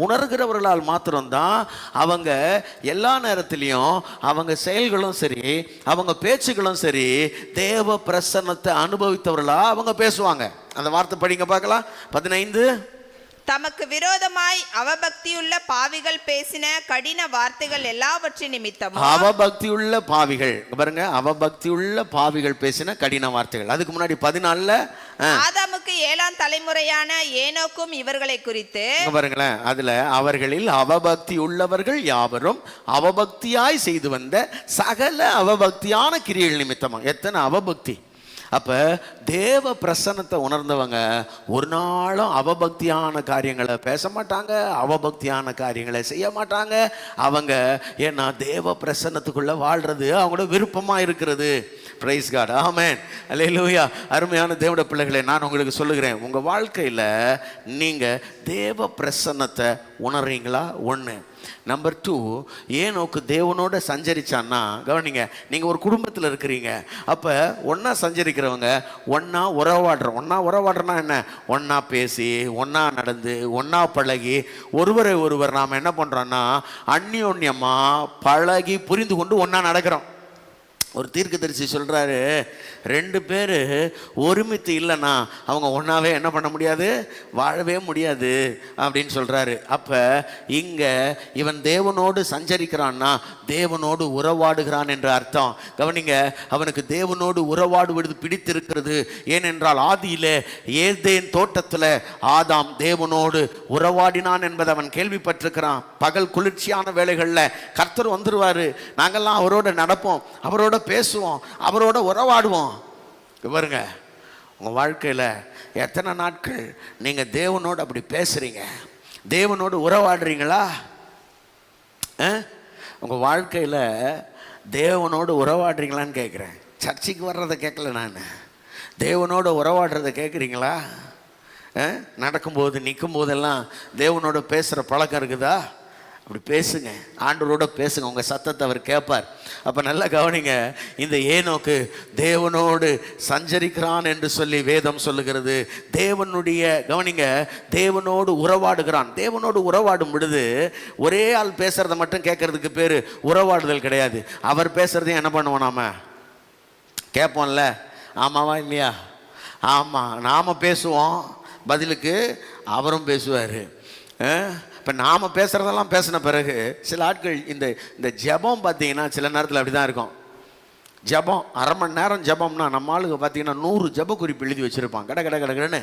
உணர்கிறவர்களால் மாத்திரம்தான் அவங்க எல்லா நேரத்திலையும் அவங்க செயல்களும் சரி அவங்க பேச்சுகளும் சரி தேவ பிரசன்னத்தை அனுபவித்தவர்களா அவங்க பேசுவாங்க. அந்த வார்த்தை படிங்க பார்க்கலாம். 15. தமக்கு விரோதமாய் அவபக்தியுள்ள பாவிகள் பேசின கடின வார்த்தைகள் எல்லாவற்றின் நிமித்தமும். அவபக்தியுள்ள பாவிகள் பாருங்க, அவபக்தியுள்ள பாவிகள் பேசின கடின வார்த்தைகள். அதுக்கு முன்னாடி 14 ஆதாமுக்கு 7ஆம் தலைமுறையான ஏனோக்கும் இவர்களை குறித்து பாருங்களேன். அதுல அவர்களில் அவபக்தி உள்ளவர்கள் யாவரும் அவபக்தியாய் செய்து வந்த சகல அவபக்தியான கிரியைகள் நிமித்தமா. எத்தனை அவபக்தி! அப்போ தேவ பிரசன்னத்தை உணர்ந்தவங்க ஒரு நாளும் அவபக்தியான காரியங்களை பேச மாட்டாங்க, அவபக்தியான காரியங்களை செய்ய மாட்டாங்க. அவங்க ஏன்னா தேவ பிரசன்னத்துக்குள்ளே வாழ்கிறது அவங்களோட விருப்பமாக இருக்கிறது. பிரைஸ் காட், ஆமென், அல்லேலூயா. அருமையான தேவனுடைய பிள்ளைகளை, நான் உங்களுக்கு சொல்லுகிறேன், உங்கள் வாழ்க்கையில் நீங்கள் தேவ பிரசன்னத்தை உணர்றீங்களா? ஒன்று. நம்பர் 2, ஏனோக்கு தேவனோட சஞ்சரிச்சான்னா, கவனிங்க, நீங்கள் ஒரு குடும்பத்தில் இருக்கிறீங்க. அப்போ ஒன்றா சஞ்சரிக்கிறவங்க ஒன்றா உறவாடுறோன்னா என்ன? ஒன்றா பேசி ஒன்றா நடந்து ஒன்றா பழகி ஒருவரை ஒருவர் நாம் என்ன பண்ணுறோன்னா அந்யோன்யமாக பழகி புரிந்து கொண்டு ஒன்றா நடக்கிறோம். ஒரு தீர்க்கதரிசி சொல்கிறாரு, 2 பேர் ஒருமித்து இல்லைன்னா அவங்க ஒன்றாவே என்ன பண்ண முடியாது, வாழவே முடியாது அப்படின்னு சொல்கிறாரு. அப்போ இங்கே இவன் தேவனோடு சஞ்சரிக்கிறான்னா தேவனோடு உறவாடுகிறான் என்ற அர்த்தம். கவனிங்க, அவனுக்கு தேவனோடு உறவாடுவது பிடித்திருக்கிறது. ஏனென்றால் ஆதியிலே ஏதேன் தோட்டத்தில் ஆதாம் தேவனோடு உறவாடினான் என்பதை அவன் கேள்விப்பட்டிருக்கிறான். பகல் குளிர்ச்சியான வேளைகளில் கர்த்தர் வந்துடுவார், நாங்கள்லாம் அவரோட நடப்போம், அவரோட பேசுவோம், அவரோட உறவாடுவோம். பாருங்க, உங்கள் வாழ்க்கையில் எத்தனை நாட்கள் நீங்கள் தேவனோடு அப்படி பேசுகிறீங்க, தேவனோடு உறவாடுறீங்களா? உங்கள் வாழ்க்கையில் தேவனோடு உறவாடுறீங்களான்னு கேட்குறேன். சர்ச்சைக்கு வர்றதை கேட்கல நான், தேவனோடு உறவாடுறதை கேட்குறீங்களா? நடக்கும்போது நிற்கும் போதெல்லாம் தேவனோட பேசுகிற பழக்கம் இருக்குதா? அப்படி பேசுங்க, ஆண்டவரோட பேசுங்க, உங்கள் சத்தத்தை அவர் கேட்பார். அப்போ நல்லா கவனிங்க, இந்த ஏனோக்கு தேவனோடு சஞ்சரிக்கிறான் என்று சொல்லி வேதம் சொல்லுகிறது. தேவனுடைய கவனிங்க, தேவனோடு உறவாடுகிறான். தேவனோடு உறவாடும் பொழுது ஒரே ஆள் பேசுகிறத மட்டும் கேட்கறதுக்கு பேர் உறவாடுதல் கிடையாது. அவர் பேசுகிறதையும் என்ன பண்ணுவோம், நாம கேட்போம்ல, ஆமாவா இல்லையா? ஆமாம், நாம் பேசுவோம், பதிலுக்கு அவரும் பேசுவார். இப்போ நாம் பேசுகிறதெல்லாம் பேசின பிறகு சில ஆட்கள் இந்த ஜெபம் பார்த்தீங்கன்னா சில நேரத்தில் அப்படி தான் இருக்கும். ஜெபம் அரை மணி நேரம் ஜெபம்னா நம்ம ஆளுங்க பார்த்தீங்கன்னா 100 ஜெப குறிப்பு எழுதி வச்சுருப்பான். கடன்னு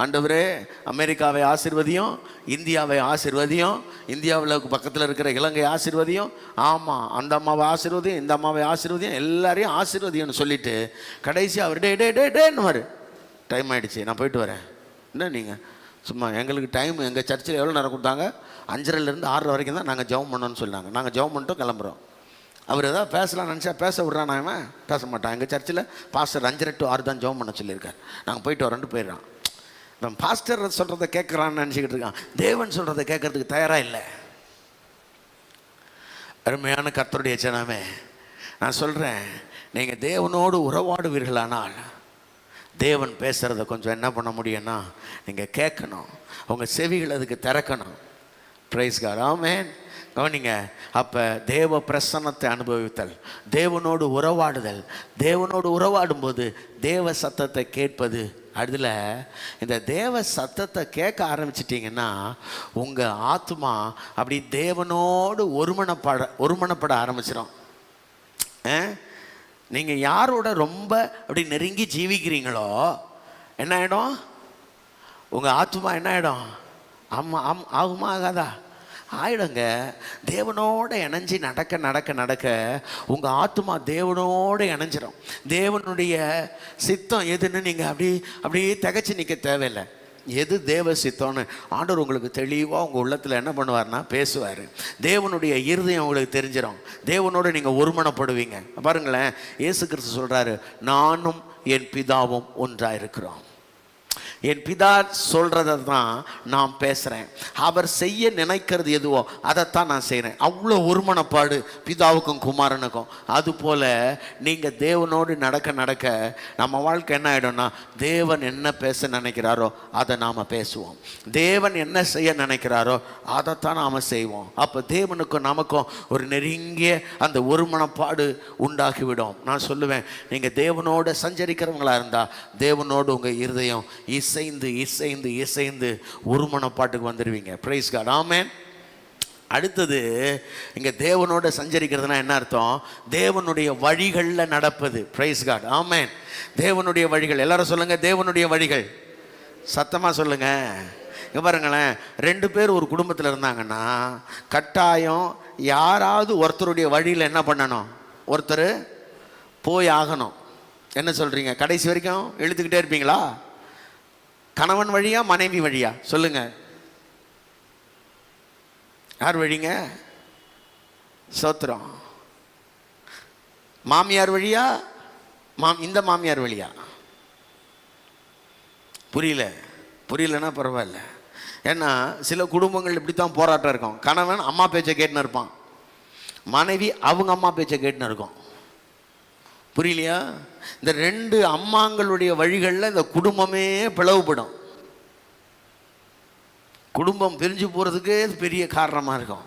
ஆண்டவரே அமெரிக்காவை ஆசீர்வதியும், இந்தியாவை ஆசீர்வதியும், இந்தியாவில் பக்கத்தில் இருக்கிற இலங்கை ஆசீர்வதியும், ஆமாம் அந்த அம்மாவை ஆசீர்வதியும், இந்த அம்மாவை ஆசீர்வதியும், எல்லாரையும் ஆசீர்வதியும்னு சொல்லிவிட்டு கடைசி அவர் டேன்னு டைம் ஆகிடுச்சு, நான் போயிட்டு வரேன். என்ன நீங்கள் சும்மா, எங்களுக்கு டைம் எங்கள் சர்ச்சில் எவ்வளோ நேரம் கொடுத்தாங்க? 5:30 6 வரைக்கும் தான் நாங்கள் ஜெபம் பண்ணோன்னு சொன்னாங்க. நாங்கள் ஜெபம் பண்ணிட்டு கிளம்புறோம். அவர் எதாவது பேசலாம்னு நினச்சா பேச விட்றான், அவன் பேச மாட்டான். எங்கள் சர்ச்சில் பாஸ்டர் 5:30 to 6 தான் ஜெபம் பண்ண சொல்லியிருக்கார். நாங்கள் போயிட்டு வரோன்ட்டு போயிடுறான். இப்போ பாஸ்டர் சொல்கிறத கேட்குறான்னு நினச்சிக்கிட்டு இருக்கான், தேவன் சொல்கிறத கேட்கறதுக்கு தயாராக இல்லை. அருமையான கர்த்தருடைய ஜனமே, நான் சொல்கிறேன், நீங்கள் தேவனோடு உறவாடுவீர்களானால் தேவன் பேசுகிறத கொஞ்சம் என்ன பண்ண முடியும்னா நீங்கள் கேட்கணும், உங்கள் செவிகள் அதுக்கு திறக்கணும். பிரைஸ் காட், ஆமென். கவனிங்க, அப்போ தேவ பிரசன்னத்தை அனுபவித்தல், தேவனோடு உறவாடுதல், தேவனோடு உறவாடும்போது தேவ சத்தத்தை கேட்பது. அதில் இந்த தேவ சத்தத்தை கேட்க ஆரம்பிச்சிட்டிங்கன்னா உங்கள் ஆத்மா அப்படி தேவனோடு ஒருமனப்பட ஆரம்பிச்சிடும். நீங்கள் யாரோட ரொம்ப அப்படி நெருங்கி ஜீவிக்கிறீங்களோ என்ன ஆகிடும்? உங்கள் ஆத்மா என்ன ஆகிடும்? ஆகுமா ஆகாதா? ஆயிடுங்க. தேவனோடு இணைஞ்சி நடக்க உங்கள் ஆத்மா தேவனோடு இணைஞ்சிடும். தேவனுடைய சித்தம் எதுன்னு நீங்கள் அப்படியே திகச்சு நிற்க தேவையில்லை. எது தேவ சித்தம்னு ஆண்டவர் உங்களுக்கு தெளிவாக உங்கள் உள்ளத்தில் என்ன பண்ணுவார்னா பேசுவார். தேவனுடைய இருதயம் உங்களுக்கு தெரிஞ்சிடும். தேவனோடு நீங்கள் ஒருமனப்படுவீங்க. பாருங்களேன், இயேசு கிறிஸ்து சொல்கிறாரு, நானும் என் பிதாவும் ஒன்றாக இருக்கிறோம். என் பிதா சொல்கிறத தான் நான் பேசுகிறேன். அவர் செய்ய நினைக்கிறது எதுவோ அதைத்தான் நான் செய்கிறேன். அவ்வளோ ஒருமனப்பாடு பிதாவுக்கும் குமாரனுக்கும். அதுபோல் நீங்கள் தேவனோடு நடக்க நடக்க நம்ம வாழ்க்கை என்ன ஆகிடும்னா, தேவன் என்ன பேச நினைக்கிறாரோ அதை நாம் பேசுவோம். தேவன் என்ன செய்ய நினைக்கிறாரோ அதைத்தான் நாம் செய்வோம். அப்போ தேவனுக்கும் நமக்கும் ஒரு நெருங்கிய அந்த ஒருமனப்பாடு உண்டாகிவிடும். நான் சொல்லுவேன், நீங்கள் தேவனோடு சஞ்சரிக்கிறவங்களா இருந்தால் தேவனோடு உங்கள் இருதயம் இசைந்து இசைந்து இசைந்து ஒருமனப்பாட்டுக்கு வந்துடுவீங்க. பிரைஸ் காட், ஆமென். அடுத்தது, இங்கே தேவனோட சஞ்சரிக்கிறதுனா என்ன அர்த்தம்? தேவனுடைய வழிகளில் நடப்பது. பிரைஸ் காட், ஆமென். தேவனுடைய வழிகள். எல்லாரும் சொல்லுங்க, தேவனுடைய வழிகள். சத்தமாக சொல்லுங்க. இங்கே பாருங்களேன், 2 பேர் ஒரு குடும்பத்தில் இருந்தாங்கன்னா கட்டாயம் யாராவது ஒருத்தருடைய வழியில் என்ன பண்ணணும்? ஒருத்தர் போய் ஆகணும். என்ன சொல்கிறீங்க? கடைசி வரைக்கும் இழுத்துக்கிட்டே இருப்பீங்களா? கணவன் வழியா மனைவி வழியா? சொல்லுங்க, யார் வழிங்க? சோத்திரம். மாமியார் வழியா? இந்த மாமியார் வழியா? புரியலன்னா பரவாயில்ல. ஏன்னா சில குடும்பங்கள் இப்படி தான் போராட்டம் இருக்கும். கணவன் அம்மா பேச்சை கேட்டுன்னு இருப்பான், மனைவி அவங்க அம்மா பேச்சை கேட்டுன்னு இருக்கும். புரியலையா? இந்த 2 அம்மாங்களுடைய வழிகளில் இந்த குடும்பமே பிளவுபடும். குடும்பம் பிரிஞ்சு போகிறதுக்கு பெரிய காரணமாக இருக்கும்.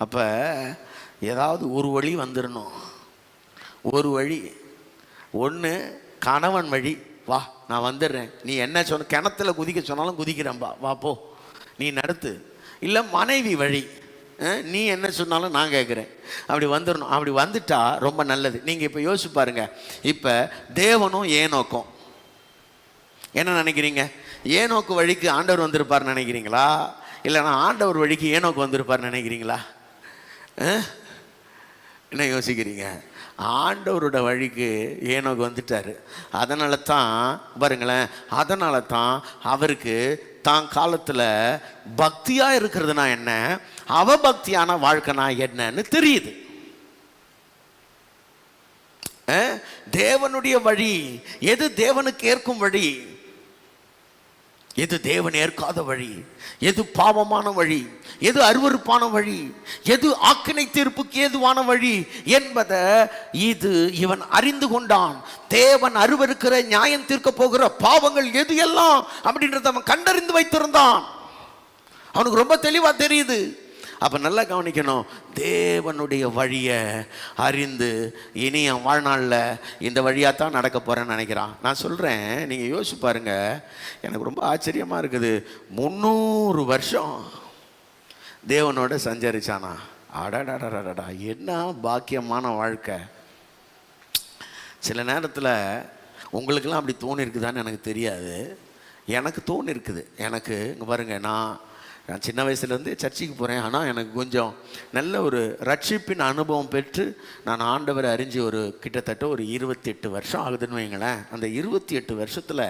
அப்போ ஏதாவது ஒரு வழி வந்துடணும். ஒரு வழி, ஒன்று கணவன் வழி. வா, நான் வந்துடுறேன், நீ என்ன சொன்ன, கிணத்துல குதிக்க சொன்னாலும் குதிக்கிறேன்பா, வா போ, நீ நடத்து. இல்லை மனைவி வழி, நீ என்ன சொன்னாலும் நான் கேட்குறேன். அப்படி வந்துடணும். அப்படி வந்துட்டா ரொம்ப நல்லது. நீங்கள் இப்போ யோசிச்சு பாருங்க. இப்போ தேவனும் ஏனோக்கும் என்ன நினைக்கிறீங்க? ஏனோக்கு வழிக்கு ஆண்டவர் வந்திருப்பார்னு நினைக்கிறீங்களா? இல்லைனா ஆண்டவர் வழிக்கு ஏனோக்கு வந்திருப்பார்னு நினைக்கிறீங்களா? என்ன யோசிக்கிறீங்க? ஆண்டவரோட வழிக்கு ஏனோக்கு வந்துட்டார். அதனால தான் பாருங்களேன், அதனால தான் அவருக்கு தான் காலத்தில் பக்தியாக இருக்கிறதுனா என்ன, அவபக்தியான வாழ்க்கைனா என்னன்னு தெரியுது. தேவனுடைய வழி எது? தேவனுக்கு ஏற்கும் வழி எது? தேவன் ஏற்காத வழி எது? பாவமான வழி எது? அருவருப்பான வழி எது? ஆக்கினை தீர்ப்புக்கு ஏதுவான வழி என்பதை இவன் அறிந்து கொண்டான். தேவன் அருவருக்கிற, நியாயம் தீர்க்க போகிற பாவங்கள் எது எல்லாம் அப்படின்றத அவன் கண்டறிந்து வைத்திருந்தான். அவனுக்கு ரொம்ப தெளிவா தெரியுது. அப்போ நல்லா கவனிக்கணும். தேவனுடைய வழியை அறிந்து இனி என் வாழ்நாளில் இந்த வழியாக தான் நடக்க போகிறேன்னு நினைக்கிறான். நான் சொல்கிறேன், நீங்கள் யோசிச்சு பாருங்க. எனக்கு ரொம்ப ஆச்சரியமாக இருக்குது. 300 வருஷம் தேவனோட சஞ்சரிச்சானா. அடடடடடா, என்ன பாக்கியமான வாழ்க்கை. சில நேரத்தில் உங்களுக்கெல்லாம் அப்படி தோணி இருக்குதான்னு எனக்கு தெரியாது. எனக்கு தோணி இருக்குது. எனக்கு இங்கே பாருங்கள், நான் சின்ன வயசுலேருந்தே சர்ச்சுக்கு போகிறேன். ஆனால் எனக்கு கொஞ்சம் நல்ல ஒரு ரட்சிப்பின் அனுபவம் பெற்று நான் ஆண்டவரை அறிஞ்சு ஒரு கிட்டத்தட்ட ஒரு 28 வருஷம் ஆகுதுன்னு வைங்களேன். அந்த 28 வருஷத்தில்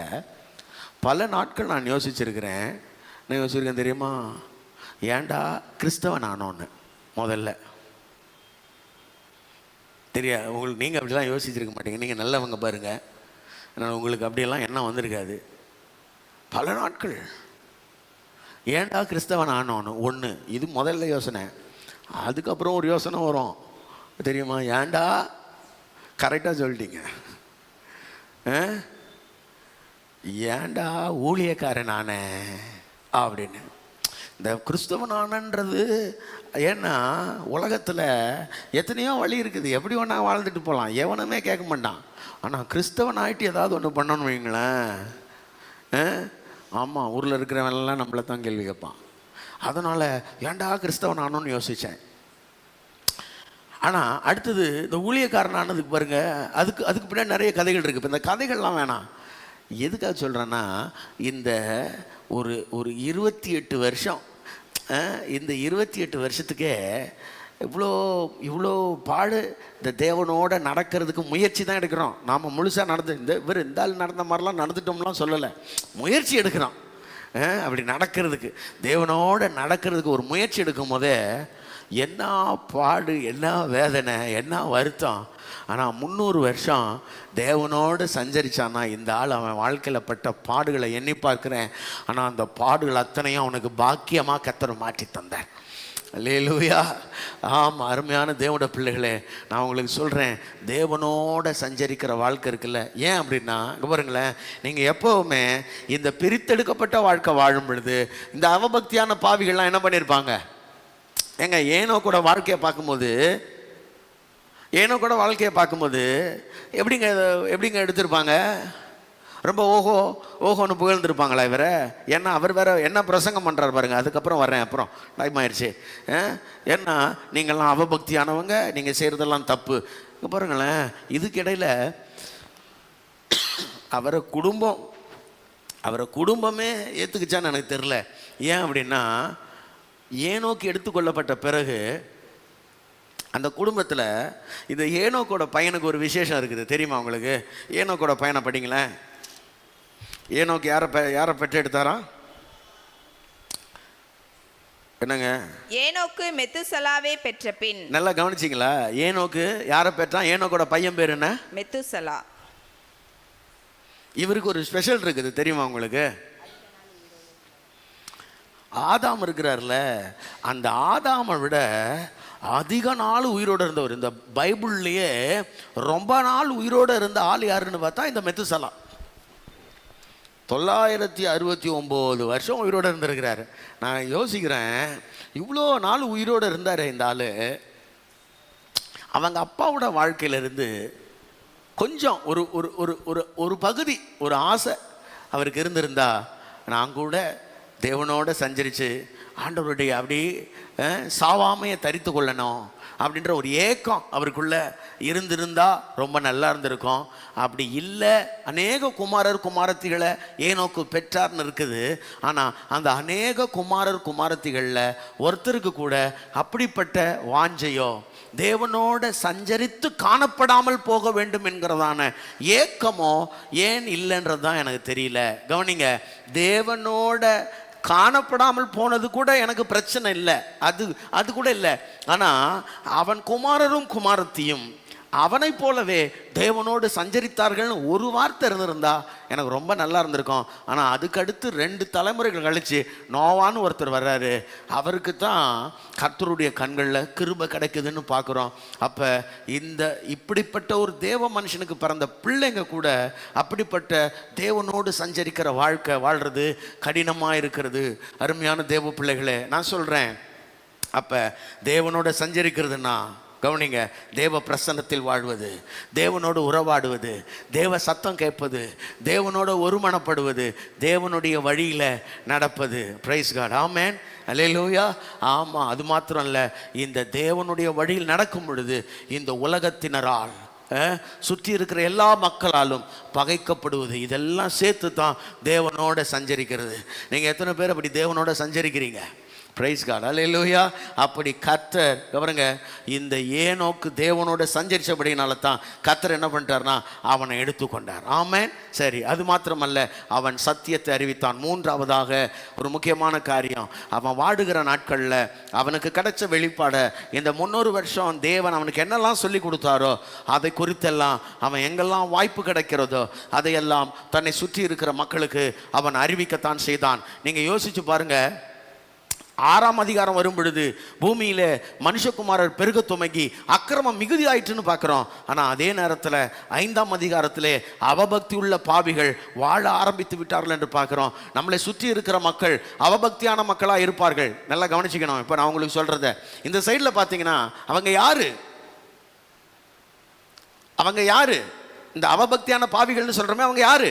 பல நாட்கள் நான் யோசிச்சிருக்கிறேன். நான் யோசிச்சிருக்கேன் தெரியுமா, ஏன்டா கிறிஸ்தவன் ஆனோன்னு. முதல்ல தெரியாது உங்களுக்கு, நீங்கள் அப்படிலாம் யோசிச்சிருக்க மாட்டீங்க. நீங்கள் நல்லவங்க பாருங்கள். ஆனால் உங்களுக்கு அப்படியெல்லாம் எண்ணம் வந்திருக்காது. பல நாட்கள் ஏன்டா கிறிஸ்தவன் ஆனோன்னு. ஒன்று, இது முதல்ல யோசனை. அதுக்கப்புறம் ஒரு யோசனை வரும் தெரியுமா, ஏன்டா, கரெக்டாக சொல்லிட்டீங்க, ஏன்டா ஊழியக்காரன் ஆனே அப்படின்னு. இந்த கிறிஸ்தவனானன்றது ஏன்னா உலகத்தில் எத்தனையோ வழி இருக்குது, எப்படி வேணா வாழ்ந்துட்டு போகலாம், எவனுமே கேட்க மாட்டான். ஆனால் கிறிஸ்தவன் ஆகிட்டு ஏதாவது ஒன்று பண்ணணும் வைங்களேன். ஆமாம், ஊரில் இருக்கிறவன்லாம் நம்மளை தான் கேள்வி கேட்பான். அதனால் ஏன்டா கிறிஸ்தவன் ஆனோன்னு யோசித்தேன். ஆனால் அடுத்தது இந்த ஊழியக்காரனானதுக்கு பாருங்கள், அதுக்கு பின்னாடி நிறைய கதைகள் இருக்குது. இப்போ இந்த கதைகள்லாம் வேணாம். எதுக்காக சொல்கிறேன்னா, இந்த ஒரு 28 வருஷம், இந்த 28 வருஷத்துக்கே இவ்வளோ பாடு. இந்த தேவனோட நடக்கிறதுக்கு முயற்சி தான் எடுக்கிறோம். நாம் முழுசாக இந்த ஆள் நடந்த மாதிரிலாம் நடந்துட்டோம்லாம் சொல்லலை, முயற்சி எடுக்கிறோம். அப்படி நடக்கிறதுக்கு, தேவனோட நடக்கிறதுக்கு ஒரு முயற்சி எடுக்கும் போதே என்ன பாடு, என்ன வேதனை, என்ன வருத்தம். ஆனால் 300 வருஷம் தேவனோடு சஞ்சரிச்சானா இந்த ஆள். அவன் வாழ்க்கையில் பட்ட பாடுகளை எண்ணி பார்க்குறேன். ஆனால் அந்த பாடுகள் அத்தனையும் அவனுக்கு பாக்கியமாக கர்த்தர் மாற்றி தந்தார். அல்லேலூயா. ஆமாம், அருமையான தேவனோட பிள்ளைகளே, நான் உங்களுக்கு சொல்கிறேன், தேவனோட சஞ்சரிக்கிற வாழ்க்கை இருக்குல்ல. ஏன் அப்படின்னா, இங்கே பாருங்களேன், நீங்கள் எப்போவுமே இந்த பிரித்தெடுக்கப்பட்ட வாழ்க்கை வாழும் பொழுது இந்த அவபக்தியான பாவிகள்லாம் என்ன பண்ணியிருப்பாங்க? ஏங்க ஏனோக்கோட வாழ்க்கையை பார்க்கும்போது எப்படிங்க எடுத்திருப்பாங்க? ரொம்ப ஓஹோன்னு புகழ்ந்துருப்பாங்களா இவரை? ஏன்னா அவர் வேற என்ன பிரசங்கம் பண்ணுறாரு பாருங்க. அதுக்கப்புறம் வர்றேன், அப்புறம் டைம் ஆயிடுச்சு. ஏன்னா நீங்கள்லாம் அவபக்தியானவங்க, நீங்கள் செய்கிறதெல்லாம் தப்பு. இங்கே பாருங்களேன், இதுக்கிடையில் அவரை குடும்பமே ஏற்றுக்குச்சான்னு எனக்கு தெரில. ஏன் அப்படின்னா, ஏனோக்கு எடுத்துக்கொள்ளப்பட்ட பிறகு அந்த குடும்பத்தில் இந்த ஏனோக்கோட பையனுக்கு ஒரு விசேஷம் இருக்குது. தெரியுமா உங்களுக்கு? ஏனோக்கோட பையனை படிங்களேன். ஏனோக்கு யாரை பெற்றெடுத்தாரா? என்னங்க? ஏனோக்கு மெத்துசலாவை பெற்ற பின். நல்லா கவனிச்சிங்களா? ஏனோக்கு யாரை பெற்றான்? ஏனோக்கோட பையன் பேர் என்ன? மெத்துசலா. இவருக்கு ஒரு ஸ்பெஷல் இருக்குது, தெரியுமா உங்களுக்கு? ஆதாம் இருக்கிறார்ல, அந்த ஆதாமை விட அதிக நாள் உயிரோடு இருந்தவர். இந்த பைபிள்லேயே ரொம்ப நாள் உயிரோடு இருந்த ஆள் யாருன்னு பார்த்தா இந்த மெத்துசலா. 969 வருஷம் உயிரோடு இருந்திருக்கிறாரு. நான் யோசிக்கிறேன், இவ்வளோ நாள் உயிரோடு இருந்தார் இந்த ஆள். அவங்க அப்பாவோட வாழ்க்கையிலிருந்து கொஞ்சம் ஒரு ஒரு ஒரு ஒரு பகுதி, ஒரு ஆசை அவருக்கு இருந்திருந்தா, நான் கூட தேவனோட சஞ்சரித்து ஆண்டவருடைய அப்படி சாவாமையை தரித்து கொள்ளணும் அப்படின்ற ஒரு ஏக்கம் அவருக்குள்ளே இருந்திருந்தா ரொம்ப நல்லா இருந்திருக்கும். அப்படி இல்லை, அநேக குமாரத்திகளை ஏனோக்கு பெற்றார்னு இருக்குது. ஆனால் அந்த அநேக குமாரத்திகளில் ஒருத்தருக்கு கூட அப்படிப்பட்ட வாஞ்சையோ, தேவனோட சஞ்சரித்து காணப்படாமல் போக வேண்டும் என்கிறதான ஏக்கமோ ஏன் இல்லைன்றது தான் எனக்கு தெரியல. கவனிங்க, தேவனோட காணப்படாமல் போனது கூட எனக்கு பிரச்சனை இல்லை, அது கூட இல்லை. ஆனால் அவன் குமாரத்தியும் அவனை போலவே தேவனோடு சஞ்சரித்தார்கள்னு ஒரு வார்த்தை இருந்திருந்தா எனக்கு ரொம்ப நல்லா இருந்திருக்கும். ஆனால் அதுக்கடுத்து 2 தலைமுறைகள் கழித்து நோவான்னு ஒருத்தர் வர்றாரு. அவருக்கு தான் கர்த்தருடைய கண்களில் கிருபை கிடைக்குதுன்னு பார்க்குறோம். அப்போ இப்படிப்பட்ட ஒரு தேவ மனுஷனுக்கு பிறந்த பிள்ளைங்க கூட அப்படிப்பட்ட தேவனோடு சஞ்சரிக்கிற வாழ்க்கை வாழ்கிறது கடினமாக இருக்கிறது. அருமையான தேவ பிள்ளைகளே, நான் சொல்கிறேன், அப்போ தேவனோட சஞ்சரிக்கிறதுனா கவனிங்க, தேவ பிரசன்னத்தில் வாழ்வது, தேவனோடு உறவாடுவது, தேவ சத்தம் கேட்பது, தேவனோட ஒருமனப்படுவது, தேவனுடைய வழியில் நடப்பது. பிரைஸ் காட், ஆமென், அல்லேலூயா. ஆமாம், அது மாத்திரம் இல்லை, இந்த தேவனுடைய வழியில் நடக்கும் பொழுது இந்த உலகத்தினரால் சுற்றி இருக்கிற எல்லா மக்களாலும் பகைக்கப்படுவது, இதெல்லாம் சேர்த்து தான் தேவனோட சஞ்சரிக்கிறது. நீங்கள் எத்தனை பேர் அப்படி தேவனோட சஞ்சரிக்கிறீங்க? பிரைஸ் காட், அல்லேலூயா. அப்படி கர்த்தர் கவருங்க, இந்த ஏனோக்கு தேவனோட சஞ்சரிச்சபடினால தான் கர்த்தர் என்ன பண்ணிட்டார்னா அவனை எடுத்துக்கொண்டார். ஆமென். சரி, அது மாத்திரமல்ல, அவன் சத்தியத்தை அறிவித்தான். 3ஆவதாக ஒரு முக்கியமான காரியம், அவன் வாடுகிற நாட்களில் அவனுக்கு கிடைச்ச வெளிப்பாடை, இந்த 300 வருஷம் தேவன் அவனுக்கு என்னெல்லாம் சொல்லி கொடுத்தாரோ அதை குறித்தெல்லாம் அவன் எங்கெல்லாம் வாய்ப்பு கிடைக்கிறதோ அதையெல்லாம் தன்னை சுற்றி இருக்கிற மக்களுக்கு அவன் அறிவிக்கத்தான் செய்தான். நீங்கள் யோசிச்சு பாருங்க, 6ஆம் அதிகாரம் வரும் பொழுது பூமியில மனுஷகுமாரர் பெருக துவங்கி அக்கிரமம் மிகுதி ஆயிற்றுன்னு பார்க்குறோம். ஆனால் அதே நேரத்தில் 5ஆம் அதிகாரத்திலே அவபக்தி உள்ள பாவிகள் வாழ ஆரம்பித்து விட்டார்கள் என்று பார்க்குறோம். நம்மளை சுற்றி இருக்கிற மக்கள் அவபக்தியான மக்களாக இருப்பார்கள். நல்லா கவனிச்சுக்கணும். இப்போ நான் உங்களுக்கு சொல்கிறத இந்த சைடில் பார்த்தீங்கன்னா அவங்க யாரு? இந்த அவபக்தியான பாவிகள்னு சொல்கிறோமே, அவங்க யாரு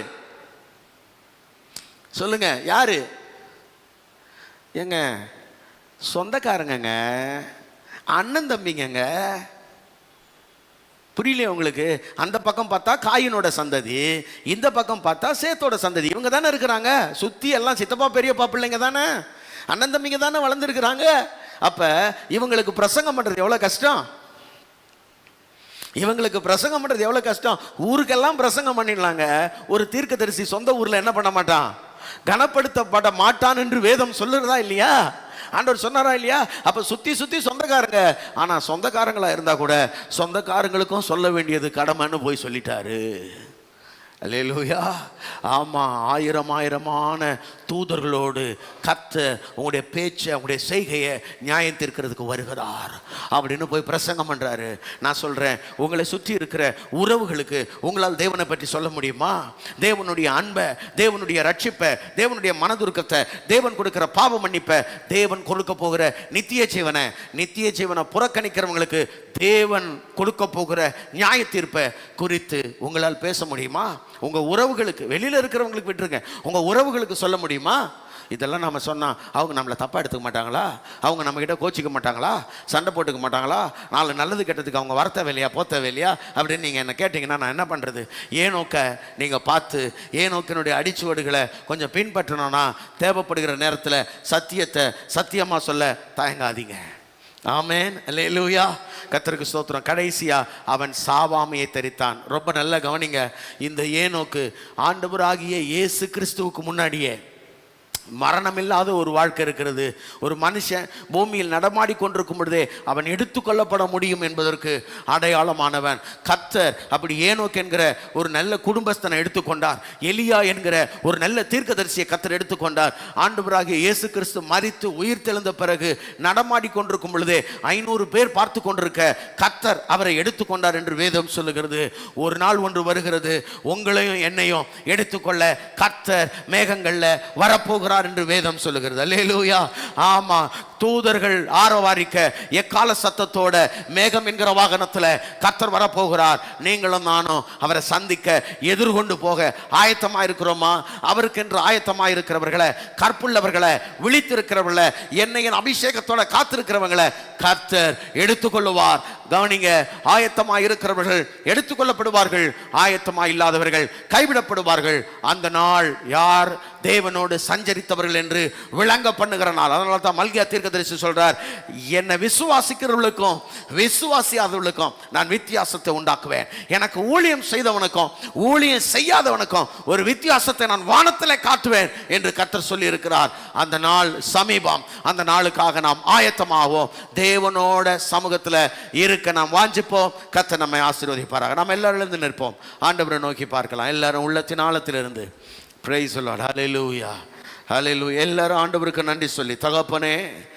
சொல்லுங்க? யாரு? ஏங்க, சொந்தக்காரங்க, அண்ணன் தம்பிங்க. புரியலையே உங்களுக்கு? அந்த பக்கம் பார்த்தா காயினோட சந்ததி, இந்த பக்கம் பார்த்தா சேத்தோட சந்ததி. இவங்க தானே இருக்கிறாங்க சுற்றி. எல்லாம் சித்தப்பா பெரியப்பா பிள்ளைங்க தானே, அண்ணன் தம்பிங்க தானே வளர்ந்துருக்கிறாங்க. அப்போ இவங்களுக்கு பிரசங்கம் பண்ணுறது எவ்வளோ கஷ்டம்? இவங்களுக்கு பிரசங்கம் பண்ணுறது எவ்வளோ கஷ்டம்? ஊருக்கெல்லாம் பிரசங்கம் பண்ணிடலாங்க. ஒரு தீர்க்கதரிசி சொந்த ஊரில் என்ன பண்ண மாட்டான்? கனப்படுத்தப்பட மாட்டான் என்று வேதம் சொல்லுறதா இல்லையா? ஆண்டவர் சொன்னாரா இல்லையா? அப்ப சுத்தி சுத்தி சொந்தக்காரங்க, ஆனா சொந்தக்காரங்களா இருந்தா கூட சொந்தக்காரங்களுக்கும் சொல்ல வேண்டியது கடமைன்னு போய் சொல்லிட்டாரு. அல்லேலூயா. ஆமா, ஆயிரமான தூதர்களோடு கர்த்தர் உங்களுடைய பேச்சை, உங்களுடைய செய்கையை நியாயம் தீர்க்கிறதுக்கு வருகிறார் அப்படின்னு போய் பிரசங்கம் பண்றாரு. நான் சொல்றேன், உங்களை சுற்றி இருக்கிற உறவுகளுக்கு உங்களால் தேவனை பற்றி சொல்ல முடியுமா? தேவனுடைய அன்பை, தேவனுடைய ரட்சிப்பை, தேவனுடைய மனதுருக்கத்தை, தேவன் கொடுக்கிற பாவ மன்னிப்பை, தேவன் கொடுக்க போகிற நித்திய ஜீவனை புறக்கணிக்கிறவங்களுக்கு தேவன் கொடுக்க போகிற நியாய தீர்ப்பை குறித்து உங்களால் பேச முடியுமா? உங்க உறவுகளுக்கு, வெளியில இருக்கிறவங்களுக்கு விட்டுருங்க, உங்க உறவுகளுக்கு சொல்ல முடியுமா? இதெல்லாம் நம்ம சொன்னா அவங்க நம்மளை தப்பா எடுத்துக்க மாட்டாங்களா? அவங்க நம்ம கிட்ட கோச்சிக்க மாட்டாங்களா? சண்டை போட்டுக்க மாட்டாங்களா? நாலு நல்லது கெட்டதுக்கு அவங்க வரத்த வேலையா போத்த வேலையா அப்படின்னு நீங்க என்ன கேட்டீங்கன்னா நான் என்ன பண்றது? ஏனோக்க நீங்க பார்த்து ஏனோக்கினுடைய அடிச்சுவடுகளை கொஞ்சம் பின்பற்றணும்னா தேவைப்படுகிற நேரத்தில் சத்தியத்தை சத்தியமா சொல்ல தயங்காதீங்க. ஆமென், அல்லேலூயா. கர்த்தருக்கு ஸ்தோத்திரம். கடைசியா அவன் சாவாமையை தரித்தான். ரொம்ப நல்ல கவனிங்க, இந்த ஏனோக்கு ஆண்டவராகிய இயேசு கிறிஸ்துவுக்கு முன்னாடியே மரணமில்லாத ஒரு வாழ்க்கை இருக்கிறது. ஒரு மனுஷன் பூமியில் நடமாடி கொண்டிருக்கும் பொழுதே அவன் எடுத்துக்கொள்ளப்பட முடியும் என்பதற்கு அடையாளமானவன் கர்த்தர். அப்படி ஏனோக் என்கிற ஒரு நல்ல குடும்பஸ்தனை எடுத்துக்கொண்டார். எலியா என்கிற ஒரு நல்ல தீர்க்கதரிசியை கர்த்தர் எடுத்துக்கொண்டார். ஆண்டவராகிய இயேசு கிறிஸ்து மரித்து உயிர் தெழுந்த பிறகு நடமாடி கொண்டிருக்கும் பொழுதே 500 பேர் பார்த்து கொண்டிருக்க கர்த்தர் அவரை எடுத்துக்கொண்டார் என்று வேதம் சொல்லுகிறது. ஒரு நாள் ஒன்று வருகிறது, உங்களையும் என்னையும் எடுத்துக்கொள்ள கர்த்தர் மேகங்கள்ல வரப்போகிறார் என்று வேதம் சொல்லுகிறது. அல்லேலூயா. ஆமா, தூதர்கள் ஆரவாரிக்க எக்கால சத்தத்தோட மேகம் என்கிற வாகனத்துல கர்த்தர் வரப்போகிறார். நீங்களும் நானும் அவரை சந்திக்க எதிர்கொண்டு போக ஆயத்தமா இருக்கிறோமா? அவருக்கென்று ஆயத்தமா இருக்கிறவர்களை, கற்புள்ளவர்களை, விழித்திருக்கிறவர்களை, என்னையின் அபிஷேகத்தோட காத்திருக்கிறவங்களை கர்த்தர் எடுத்துக்கொள்ளுவார். கவனிங்க, ஆயத்தமா இருக்கிறவர்கள் எடுத்துக்கொள்ளப்படுவார்கள், ஆயத்தமா இல்லாதவர்கள் கைவிடப்படுவார்கள். அந்த நாள் யார் தேவனோடு சஞ்சரித்தவர்கள் என்று விளங்க பண்ணுகிற நாள். அதனால தான் மல்கியா தீர்க்கதரிசி சொல்றார், என்னை விசுவாசிக்கிறவர்களுக்கும் விசுவாசியாதவர்களுக்கும் நான் வித்தியாசத்தை உண்டாக்குவேன். எனக்கு ஊழியம் செய்தவனுக்கும் ஊழியம் செய்யாதவனுக்கும் ஒரு வித்தியாசத்தை நான் வானத்தில் காட்டுவேன் என்று கர்த்தர் சொல்லி இருக்கிறார். அந்த நாள் சமீபம். அந்த நாளுக்காக நாம் ஆயத்தமாவோம். தேவனோட சமூகத்தில் இருக்க நாம் வாஞ்சிப்போம். கர்த்தர் நம்மை ஆசீர்வதிப்பாராக. நாம் எல்லாரும் எழுந்து நிற்போம், ஆண்டவரை நோக்கி பார்க்கலாம். எல்லாரும் உள்ளத்தின் ஆழத்திலிருந்து பிரைஸ் தி லார்ட். ஹல்லேலூயா, ஹல்லேலூயா. எல்லாரும் ஆண்டவருக்கு நன்றி சொல்லி, தகப்பனே